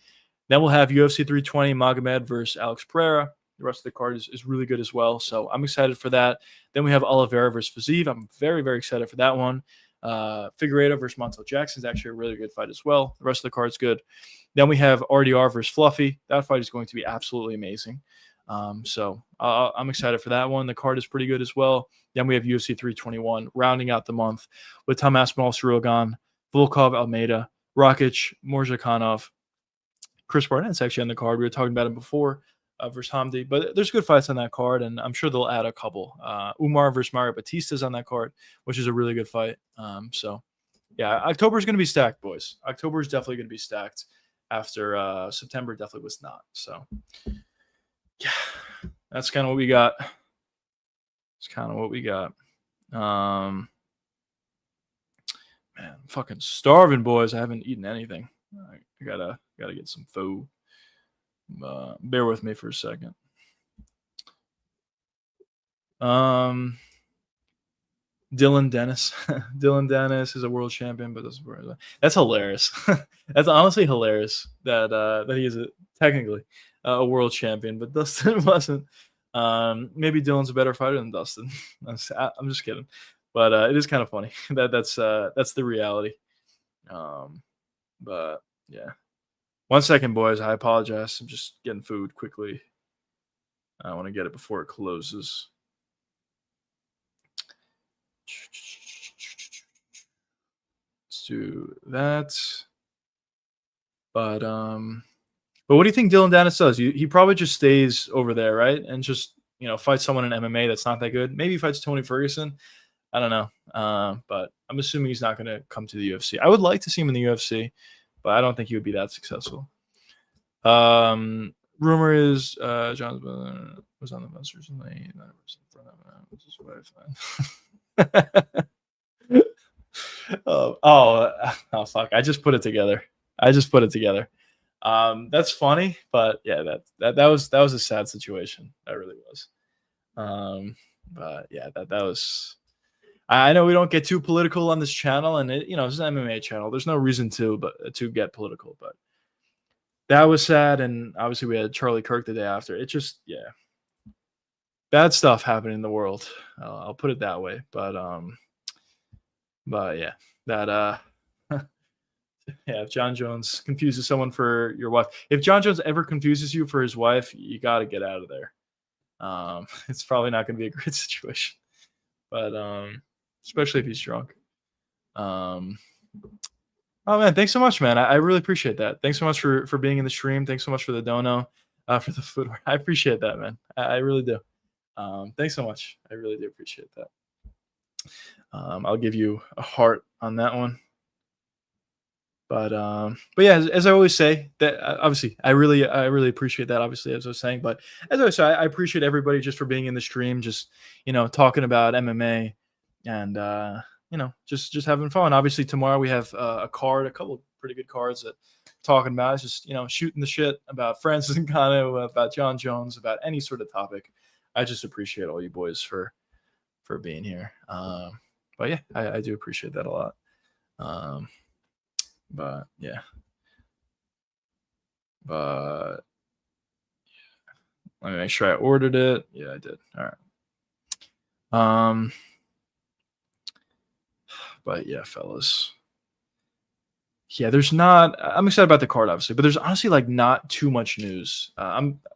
Then we'll have UFC 320, Magomed versus Alex Pereira. The rest of the card is really good as well, so I'm excited for that. Then we have Oliveira versus Fiziev. I'm very, very excited for that one. Figueiredo versus Montel Jackson is actually a really good fight as well. The rest of the card's good. Then we have RDR versus Fluffy. That fight is going to be absolutely amazing. So I'm excited for that one. The card is pretty good as well. Then we have UFC 321 rounding out the month with Tom Aspinall, Ciryl Volkov, Almeida, Rakic, Morzakhanov, Chris Barnett's actually on the card. We were talking about him before versus Hamdi, but there's good fights on that card, and I'm sure they'll add a couple. Umar versus Mario Batista's on that card, which is a really good fight. So yeah, October is going to be stacked, boys. October is definitely going to be stacked after September definitely was not. So yeah, that's kind of what we got. It's kind of what we got. Man, I'm fucking starving, boys. I haven't eaten anything. I gotta get some food. Bear with me for a second. Dylan Dennis. Dylan Dennis is a world champion, but that's hilarious. That's honestly hilarious that he is technically a world champion, but Dustin wasn't. Maybe Dylan's a better fighter than Dustin. I'm just kidding, but it is kind of funny that's the reality. But yeah. 1 second, boys. I apologize. I'm just getting food quickly. I want to get it before it closes. Let's do that. But what do you think Dylan Dennis does? He probably just stays over there, right? And just, fights someone in MMA that's not that good. Maybe he fights Tony Ferguson. I don't know. But I'm assuming he's not going to come to the UFC. I would like to see him in the UFC, but I don't think he would be that successful. Rumor is John was on the Masters and they oh fuck! I just put it together. That's funny, but yeah, that was a sad situation. That really was. But yeah, that was. I know we don't get too political on this channel, and it's an MMA channel. There's no reason to get political, but that was sad. And obviously, we had Charlie Kirk the day after. It just, bad stuff happening in the world. I'll put it that way. But yeah, that yeah. If John Jones confuses someone for your wife, if John Jones ever confuses you for his wife, you got to get out of there. It's probably not going to be a great situation, but especially if he's drunk. Oh man, thanks so much, man. I really appreciate that. Thanks so much for being in the stream. Thanks so much for the dono, for the food. I appreciate that, man. I really do. Thanks so much. I really do appreciate that. I'll give you a heart on that one. But yeah, as I always say, that obviously I really appreciate that. Obviously, as I was saying, but as I always say, I appreciate everybody just for being in the stream, just talking about MMA, and just having fun. Obviously, tomorrow we have a couple of pretty good cards that talking about. It's just shooting the shit about Francis Ngannou, about John Jones, about any sort of topic. I just appreciate all you boys for being here. But yeah, I do appreciate that a lot. But yeah, but let me make sure I ordered it. Yeah, I did. All right. But yeah, fellas. Yeah, there's not. I'm excited about the card, obviously, but there's honestly like not too much news.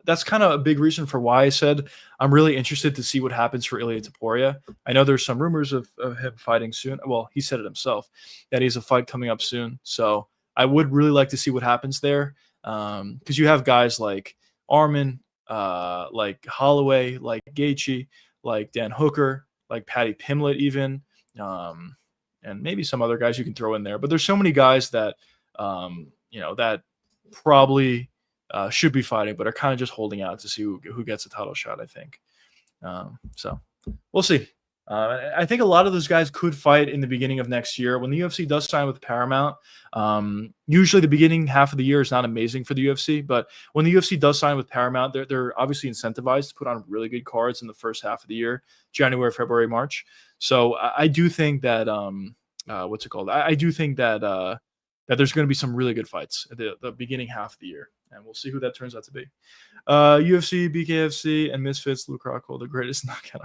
That's kind of a big reason for why I said I'm really interested to see what happens for Ilya Taporia. I know there's some rumors of him fighting soon. Well, he said it himself that he has a fight coming up soon. So I would really like to see what happens there, because you have guys like Armin, like Holloway, like Gaethje, like Dan Hooker, like Patty Pimlet, even. And maybe some other guys you can throw in there. But there's so many guys that that probably should be fighting, but are kind of just holding out to see who gets a title shot, I think. So we'll see. I think a lot of those guys could fight in the beginning of next year when the UFC does sign with Paramount. Usually the beginning half of the year is not amazing for the UFC, but when the UFC does sign with Paramount, they're obviously incentivized to put on really good cards in the first half of the year, January, February, March. So I do think that what's it called? I do think that that there's going to be some really good fights at the beginning half of the year, and we'll see who that turns out to be. UFC, BKFC, and Misfits. Luke Rockhold, the greatest knockout.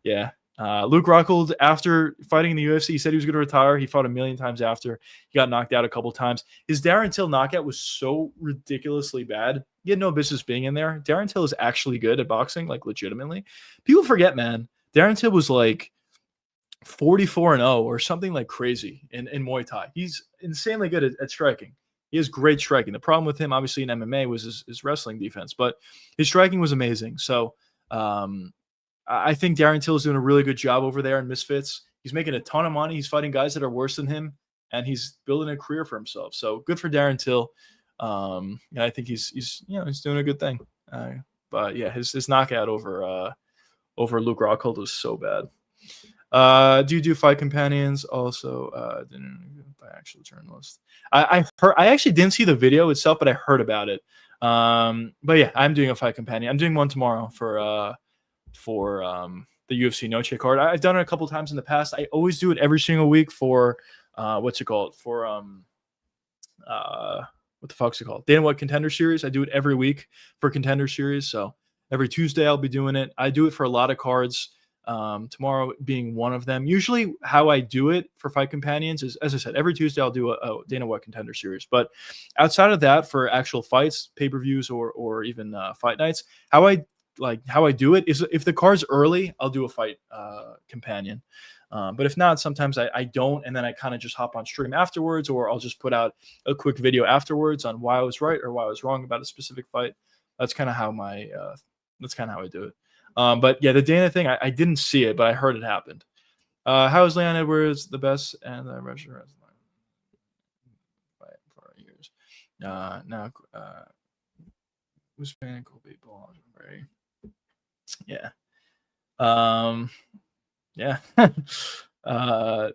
Yeah. Luke Rockhold, after fighting in the UFC, he said he was going to retire. He fought a million times after. He got knocked out a couple times. His Darren Till knockout was so ridiculously bad. He had no business being in there. Darren Till is actually good at boxing, like legitimately. People forget, man. Darren Till was like 44-0 or something like crazy in Muay Thai. He's insanely good at striking. He has great striking. The problem with him, obviously, in MMA was his wrestling defense, but his striking was amazing. So I think Darren Till is doing a really good job over there in Misfits. He's making a ton of money. He's fighting guys that are worse than him, and he's building a career for himself. So good for Darren Till. And I think he's doing a good thing. But yeah, his knockout over Luke Rockhold was so bad. Do you do fight companions? Also, didn't by actual journalist. I actually didn't see the video itself, but I heard about it. But yeah, I'm doing a fight companion. I'm doing one tomorrow for the UFC Noche card. I've done it a couple times in the past. I always do it every single week for what's it called? For what the fuck's it called? Dana White Contender Series. I do it every week for Contender Series. So every Tuesday I'll be doing it. I do it for a lot of cards. Tomorrow being one of them. Usually how I do it for fight companions is, as I said, every Tuesday I'll do a Dana White Contender Series. But outside of that, for actual fights, pay-per-views, or even fight nights, how I do it is if the card's early, I'll do a fight companion. But if not, sometimes I don't, and then I kind of just hop on stream afterwards, or I'll just put out a quick video afterwards on why I was right or why I was wrong about a specific fight. That's kind of how I do it. But yeah, the Dana thing, I didn't see it, but I heard it happened. How is Leon Edwards the best and the restaurant for years? Now, who's paying Colby Ball? Yeah. Yeah. That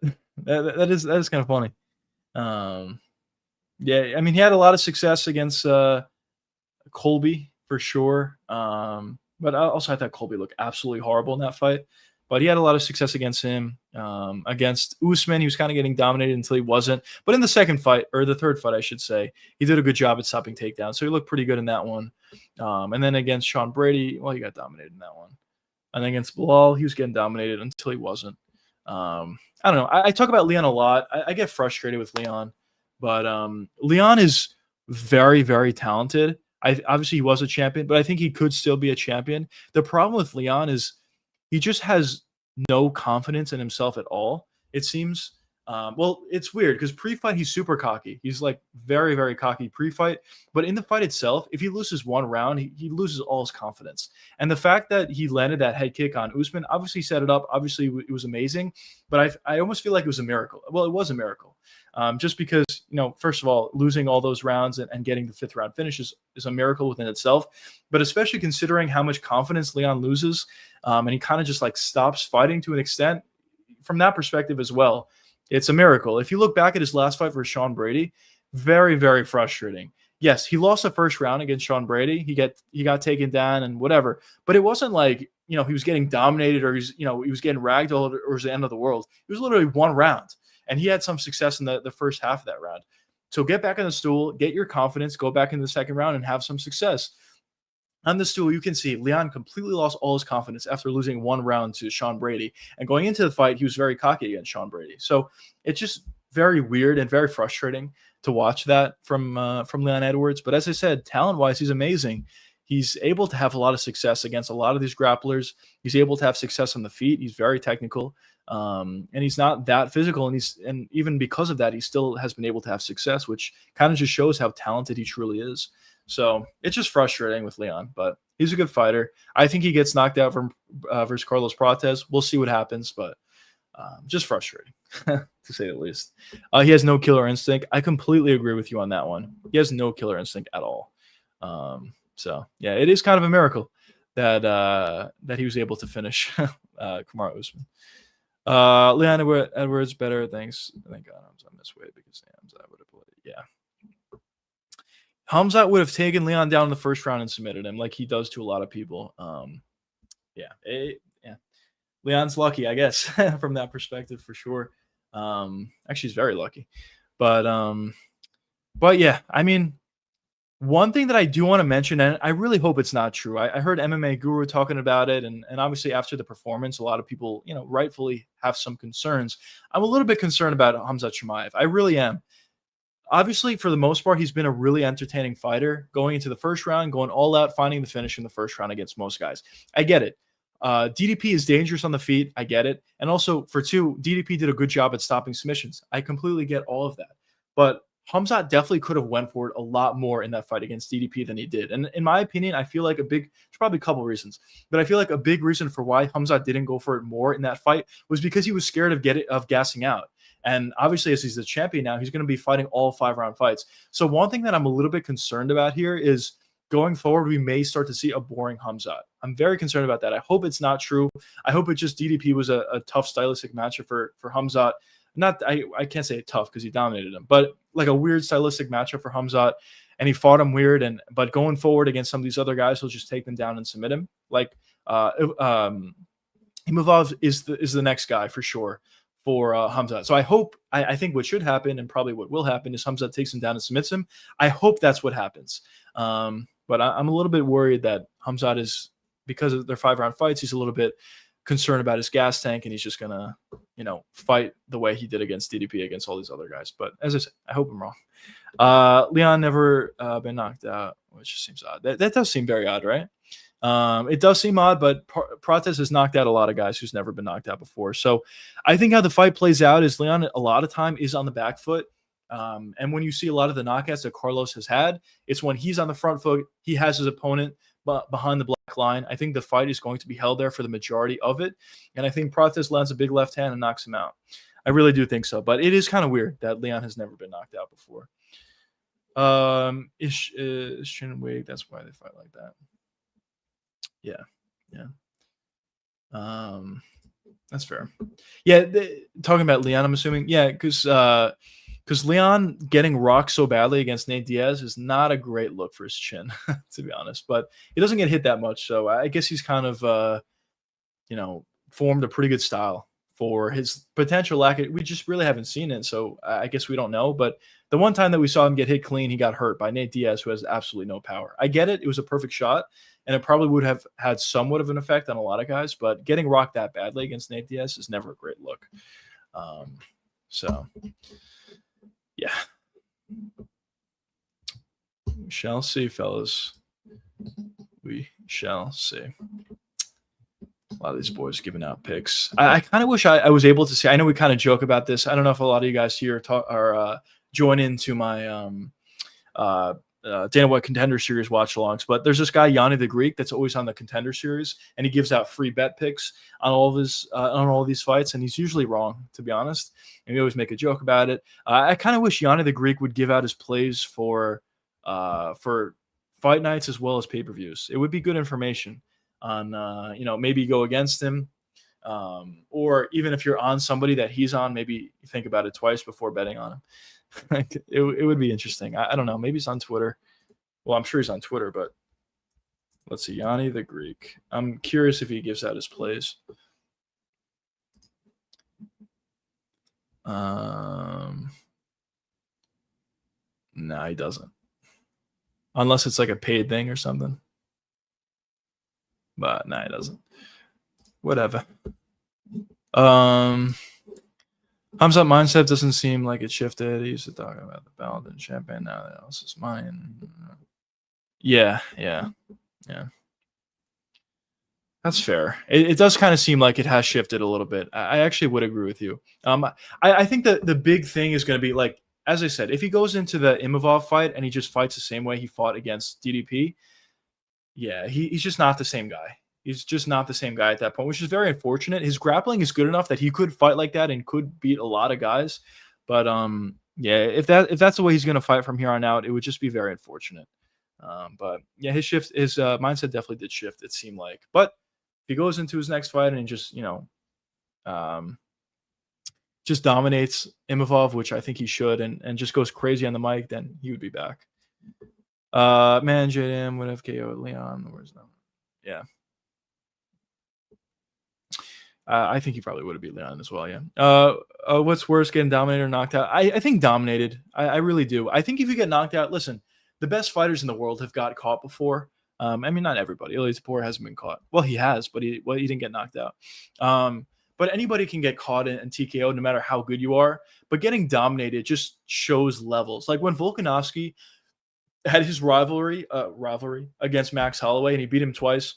is kind of funny. Yeah, I mean, he had a lot of success against Colby for sure. But also I thought Colby looked absolutely horrible in that fight. But he had a lot of success against him. Against Usman, he was kind of getting dominated until he wasn't. But in the second fight, or the third fight, I should say, he did a good job at stopping takedowns. So he looked pretty good in that one. And then against Sean Brady, well, he got dominated in that one. And then against Bilal, he was getting dominated until he wasn't. I don't know. I talk about Leon a lot. I get frustrated with Leon. But Leon is very, very talented. Obviously, he was a champion, but I think he could still be a champion. The problem with Leon is he just has no confidence in himself at all, it seems. Well, it's weird because pre-fight, he's super cocky. He's like very, very cocky pre-fight. But in the fight itself, if he loses one round, he loses all his confidence. And the fact that he landed that head kick on Usman obviously set it up. Obviously, it was amazing. But I almost feel like it was a miracle. Well, it was a miracle. Just because, first of all, losing all those rounds and getting the fifth round finish is a miracle within itself. But especially considering how much confidence Leon loses, and he kind of just like stops fighting to an extent, from that perspective as well, it's a miracle. If you look back at his last fight versus Sean Brady, very, very frustrating. yes, he lost the first round against Sean Brady. He got taken down and whatever, but it wasn't like, he was getting dominated or he was getting ragdolled or it was the end of the world. It was literally one round, and he had some success in the first half of that round. So get back on the stool, get your confidence, go back in the second round and have some success. On the stool, you can see Leon completely lost all his confidence after losing one round to Sean Brady. And going into the fight, he was very cocky against Sean Brady. So it's just very weird and very frustrating to watch that from Leon Edwards. But as I said, talent-wise, he's amazing. He's able to have a lot of success against a lot of these grapplers. He's able to have success on the feet. He's very technical, and he's not that physical. And even because of that, he still has been able to have success, which kind of just shows how talented he truly is. So it's just frustrating with Leon, but he's a good fighter. I think he gets knocked out from versus Carlos Prates. We'll see what happens, but just frustrating to say the least. He has no killer instinct. I completely agree with you on that one. He has no killer instinct at all. So yeah, it is kind of a miracle that that he was able to finish Kamaru Usman. Leon Edwards better. Thanks. Thank God I'm this way because I would have played. Yeah. Hamzat would have taken Leon down in the first round and submitted him like he does to a lot of people. Yeah. Leon's lucky, I guess, from that perspective for sure. Actually, he's very lucky. But yeah, I mean, one thing that I do want to mention, and I really hope it's not true. I heard MMA Guru talking about it, and obviously after the performance, a lot of people, rightfully have some concerns. I'm a little bit concerned about Hamzat Chimaev. I really am. Obviously, for the most part, he's been a really entertaining fighter going into the first round, going all out, finding the finish in the first round against most guys. I get it. DDP is dangerous on the feet. I get it. And also, for two, DDP did a good job at stopping submissions. I completely get all of that. But Hamzat definitely could have went for it a lot more in that fight against DDP than he did. And in my opinion, I feel like there's probably a couple of reasons, but I feel like a big reason for why Hamzat didn't go for it more in that fight was because he was scared of gassing out. And obviously, as he's the champion now, he's going to be fighting all 5-round fights. So one thing that I'm a little bit concerned about here is going forward, we may start to see a boring Hamzat. I'm very concerned about that. I hope it's not true. I hope it just DDP was a tough stylistic matchup for Hamzat. I can't say tough because he dominated him, but like a weird stylistic matchup for Hamzat, and he fought him weird. But going forward against some of these other guys, he'll just take them down and submit him. Like Imavov is the next guy for sure for Hamzat. So I think what should happen and probably what will happen is Hamzat takes him down and submits him. I hope that's what happens. But I'm a little bit worried that Hamzat is, because of their 5-round fights, he's a little bit concerned about his gas tank, and he's just gonna, fight the way he did against DDP against all these other guys. But as I said, I hope I'm wrong. Leon never been knocked out, which just seems odd. That does seem very odd, right? It does seem odd, but Prates has knocked out a lot of guys who's never been knocked out before. So I think how the fight plays out is Leon a lot of time is on the back foot. And when you see a lot of the knockouts that Carlos has had, it's when he's on the front foot, he has his opponent behind the black line. I think the fight is going to be held there for the majority of it. And I think Prates lands a big left hand and knocks him out. I really do think so. But it is kind of weird that Leon has never been knocked out before. Is Shannon Wade, that's why they fight like that. Yeah. That's fair. Yeah, talking about Leon, I'm assuming. Yeah, because Leon getting rocked so badly against Nate Diaz is not a great look for his chin, to be honest. But he doesn't get hit that much, so I guess he's kind of, formed a pretty good style for his potential lack of. We just really haven't seen it, so I guess we don't know. But the one time that we saw him get hit clean, he got hurt by Nate Diaz, who has absolutely no power. I get it; it was a perfect shot, and it probably would have had somewhat of an effect on a lot of guys. But getting rocked that badly against Nate Diaz is never a great look. So. Yeah. We shall see, fellas. We shall see. A lot of these boys giving out picks. I kind of wish I was able to see. I know we kind of joke about this. I don't know if a lot of you guys here join into my Dana White Contender Series watch-alongs, but there's this guy Yanni the Greek that's always on the Contender Series, and he gives out free bet picks on all of these fights, and he's usually wrong, to be honest. And we always make a joke about it. I kind of wish Yanni the Greek would give out his plays for fight nights as well as pay-per-views. It would be good information on maybe go against him, or even if you're on somebody that he's on, maybe think about it twice before betting on him. It would be interesting. I don't know. Maybe it's on Twitter. Well, I'm sure he's on Twitter, but let's see. Yanni the Greek. I'm curious if he gives out his plays. No, he doesn't. Unless it's like a paid thing or something. But no, he doesn't. Whatever. Hamza mindset doesn't seem like it shifted. He used to talk about the ballot and champagne. Now that else is mine. Yeah. That's fair. It does kind of seem like it has shifted a little bit. I actually would agree with you. I think that the big thing is going to be, like, as I said, if he goes into the Imavov fight and he just fights the same way he fought against DDP, yeah, he's just not the same guy. He's just not the same guy at that point, which is very unfortunate. His grappling is good enough that he could fight like that and could beat a lot of guys. But yeah, if that's the way he's going to fight from here on out, it would just be very unfortunate. But yeah, his mindset definitely did shift, it seemed like. But if he goes into his next fight and just just dominates Imavov, which I think he should, and just goes crazy on the mic, then he would be back. Man, JDM would have KO'd Leon. Where's that? Yeah. I think he probably would have beat Leon as well, yeah. What's worse, getting dominated or knocked out? I think dominated. I really do. I think if you get knocked out, listen, the best fighters in the world have got caught before. I mean, not everybody. Elias Tapor hasn't been caught. Well, he has, but he didn't get knocked out. But anybody can get caught and TKO no matter how good you are. But getting dominated just shows levels. Like when Volkanovski had his rivalry against Max Holloway, and he beat him twice.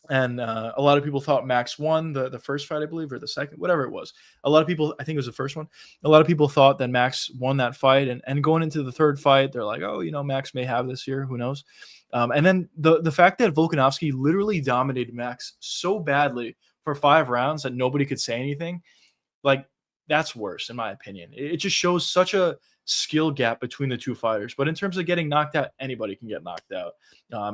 And a lot of people thought Max won the first fight, I believe, or the second, whatever it was. A lot of people, I think it was the first one. A lot of people thought that Max won that fight. And going into the third fight, they're like, oh, Max may have this year. Who knows? And then the fact that Volkanovski literally dominated Max so badly for 5 rounds that nobody could say anything, like, that's worse, in my opinion. It just shows such a skill gap between the two fighters. But in terms of getting knocked out, anybody can get knocked out.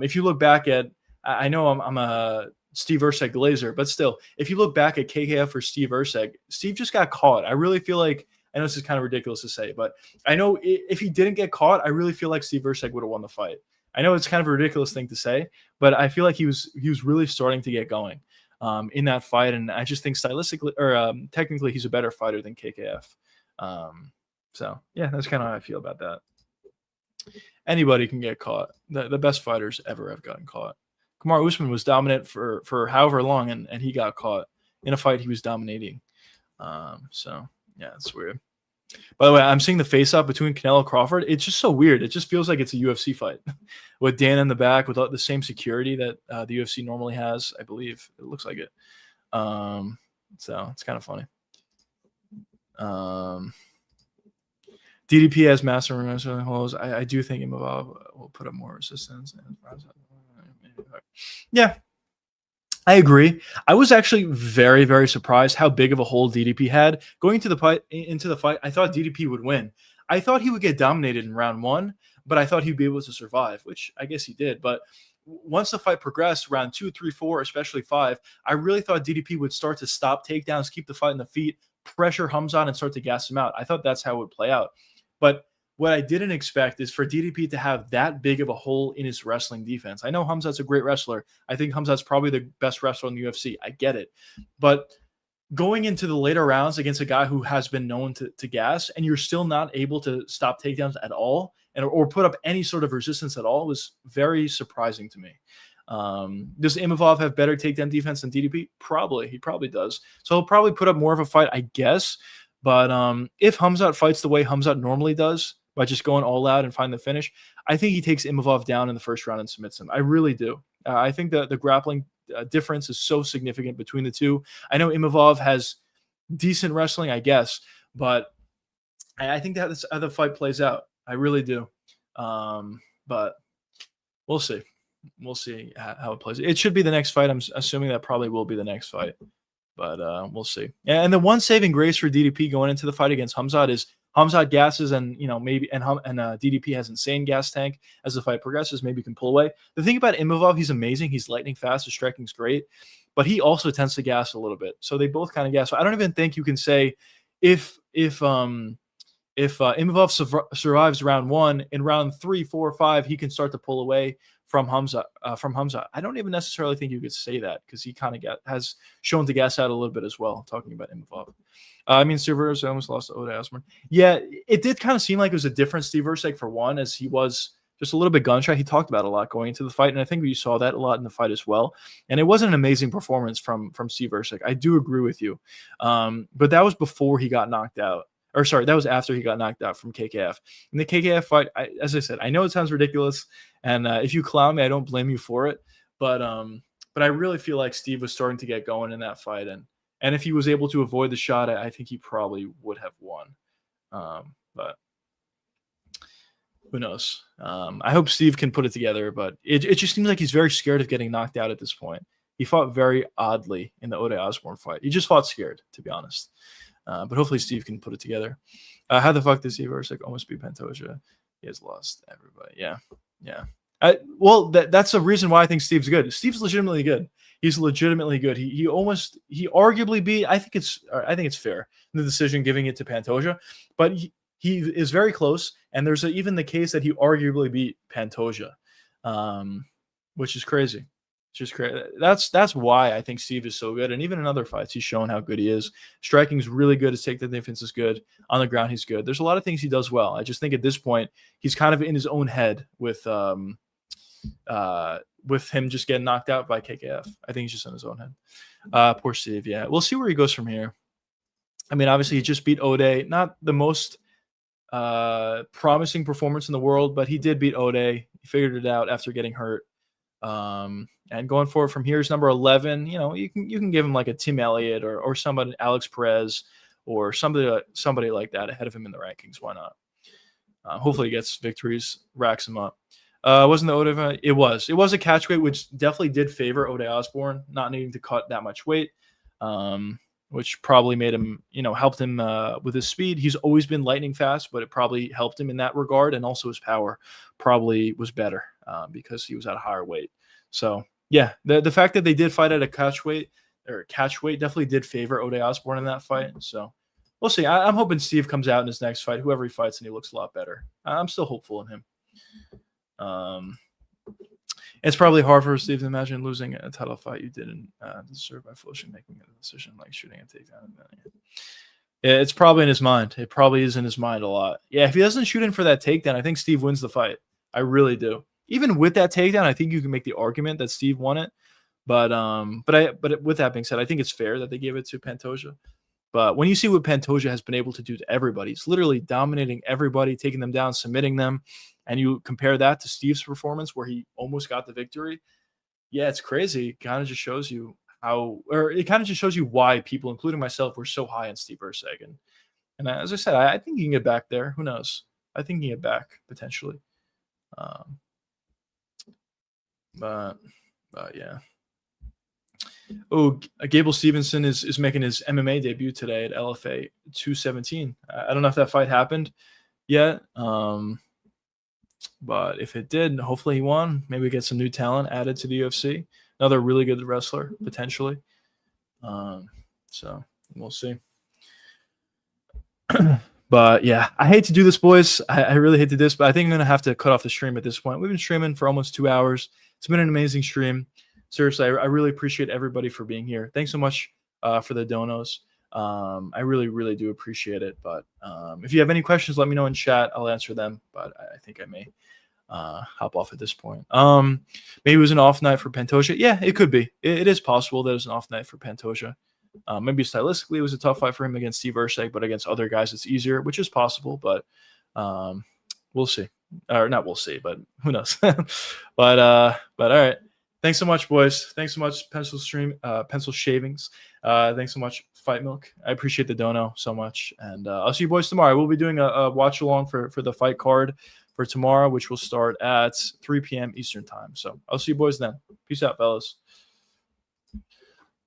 If you look back at, I know I'm a Steve Erceg glazer, but still, if you look back at KKF or Steve Erceg, Steve just got caught. I really feel like, I know this is kind of ridiculous to say, but I know if he didn't get caught, I really feel like Steve Erceg would have won the fight. I know it's kind of a ridiculous thing to say, but I feel like he was really starting to get going in that fight, and I just think stylistically or technically he's a better fighter than KKF. So yeah, that's kind of how I feel about that. Anybody can get caught. The best fighters ever have gotten caught. Kamaru Usman was dominant for however long, and he got caught in a fight he was dominating. So yeah, it's weird. By the way, I'm seeing the face-off between Canelo Crawford. It's just so weird. It just feels like it's a UFC fight with Dan in the back with the same security that the UFC normally has. I believe it looks like it. So it's kind of funny. DDP has master holes. I do think Imavov will put up more resistance. Yeah, I agree. I was actually very, very surprised how big of a hole DDP had going into the fight. I thought DDP would win. I thought he would get dominated in round 1, but I thought he'd be able to survive, which I guess he did. But once the fight progressed, round 2, 3, 4, especially 5, I really thought DDP would start to stop takedowns, keep the fight in the feet, pressure Hamzat, and start to gas him out. I thought that's how it would play out. But what I didn't expect is for DDP to have that big of a hole in his wrestling defense. I know Hamzat's a great wrestler. I think Hamzat's probably the best wrestler in the UFC. I get it. But going into the later rounds against a guy who has been known to gas, and you're still not able to stop takedowns at all or put up any sort of resistance at all, was very surprising to me. Does Imavov have better takedown defense than DDP? Probably. He probably does. So he'll probably put up more of a fight, I guess. But if Hamzat fights the way Hamzat normally does, by just going all out and find the finish, I think he takes Imavov down in the first round and submits him. I really do. I think that the grappling difference is so significant between the two. I know Imavov has decent wrestling, I guess, but I think that's how the fight plays out. I really do. But we'll see. We'll see how it plays. It should be the next fight. I'm assuming that probably will be the next fight, but we'll see. And the one saving grace for DDP going into the fight against Hamzat is Hamzat gasses, and maybe DDP has insane gas tank. As the fight progresses, maybe can pull away. The thing about Imavov, he's amazing. He's lightning fast. His striking's great, but he also tends to gas a little bit. So they both kind of gas. So I don't even think you can say if if Imavov survives round 1, in round 3, 4, 5, he can start to pull away from Hamza. I don't even necessarily think you could say that because he kind of has shown to gas out a little bit as well. Talking about Imavov, I mean, Steve Erceg almost lost to Ode Osbourne. Yeah, it did kind of seem like it was a different Steve Erceg for one, as he was just a little bit gun shy. He talked about a lot going into the fight, and I think we saw that a lot in the fight as well. And it wasn't an amazing performance from Steve Erceg. I do agree with you, but that was before he got knocked out. Or sorry, that was after he got knocked out from KKF. In the KKF fight, as I said, I know it sounds ridiculous, and if you clown me, I don't blame you for it. But I really feel like Steve was starting to get going in that fight, and if he was able to avoid the shot, I think he probably would have won. But who knows? I hope Steve can put it together, but it just seems like he's very scared of getting knocked out at this point. He fought very oddly in the Ode Osbourne fight. He just fought scared, to be honest. But hopefully Steve can put it together. How the fuck does Steve Erceg almost beat Pantoja? He has lost everybody. Yeah. Well, that's a reason why I think Steve's good. Steve's legitimately good. He's legitimately good. He arguably beat. I think it's fair in the decision giving it to Pantoja, but he is very close. And there's even the case that he arguably beat Pantoja, which is crazy. Just crazy. That's why I think Steve is so good. And even in other fights, he's shown how good he is. Striking is really good. His takedown defense is good. On the ground, he's good. There's a lot of things he does well. I just think at this point, he's kind of in his own head with him just getting knocked out by KKF. I think he's just in his own head. Poor Steve. Yeah, we'll see where he goes from here. I mean, obviously, he just beat Ode. Not the most promising performance in the world, but he did beat Ode. He figured it out after getting hurt. And going forward from here is number 11. You know, you can give him like a Tim Elliott or somebody, Alex Perez, or somebody like that ahead of him in the rankings. Why not? Hopefully he gets victories, racks him up. Wasn't the Ode event? It was a catch weight, which definitely did favor Ode Osbourne, not needing to cut that much weight, which probably made him, helped him with his speed. He's always been lightning fast, but it probably helped him in that regard, and also his power probably was better because he was at a higher weight. So yeah, the fact that they did fight at a catch weight definitely did favor Ode Osbourne in that fight. So we'll see. I'm hoping Steve comes out in his next fight, whoever he fights, and he looks a lot better. I'm still hopeful in him. It's probably hard for Steve to imagine losing a title fight you didn't deserve by Flushing, making a decision like shooting a takedown. It's probably in his mind. It probably is in his mind a lot. Yeah, if he doesn't shoot in for that takedown, I think Steve wins the fight. I really do. Even with that takedown, I think you can make the argument that Steve won it. But with that being said, I think it's fair that they gave it to Pantoja. But when you see what Pantoja has been able to do to everybody, he's literally dominating everybody, taking them down, submitting them, and you compare that to Steve's performance where he almost got the victory. Yeah, it's crazy. It kind of just shows you why people, including myself, were so high on Steve Erceg. And as I said, I think he can get back there. Who knows? I think he can get back potentially. But yeah. Oh, Gable Stevenson is making his MMA debut today at LFA 217. I don't know if that fight happened yet. But if it did, hopefully he won. Maybe we get some new talent added to the UFC. Another really good wrestler, potentially. So we'll see. But yeah, I hate to do this, boys. I really hate to do this, but I think I'm going to have to cut off the stream at this point. We've been streaming for almost 2 hours. It's been an amazing stream. Seriously, I really appreciate everybody for being here. Thanks so much for the donos. I really, really do appreciate it. But if you have any questions, let me know in chat. I'll answer them. But I think I may hop off at this point. Maybe it was an off night for Pantoja. Yeah, it could be. It is possible that it was an off night for Pantoja. Maybe stylistically it was a tough fight for him against Steve Erceg, but against other guys it's easier, which is possible. But we'll see. Or not we'll see, but who knows. But all right. Thanks so much, boys. Thanks so much, Pencil Shavings. Thanks so much, Fight Milk. I appreciate the dono so much. And I'll see you boys tomorrow. We'll be doing a watch along for the fight card for tomorrow, which will start at 3 p.m. Eastern time. So I'll see you boys then. Peace out, fellas.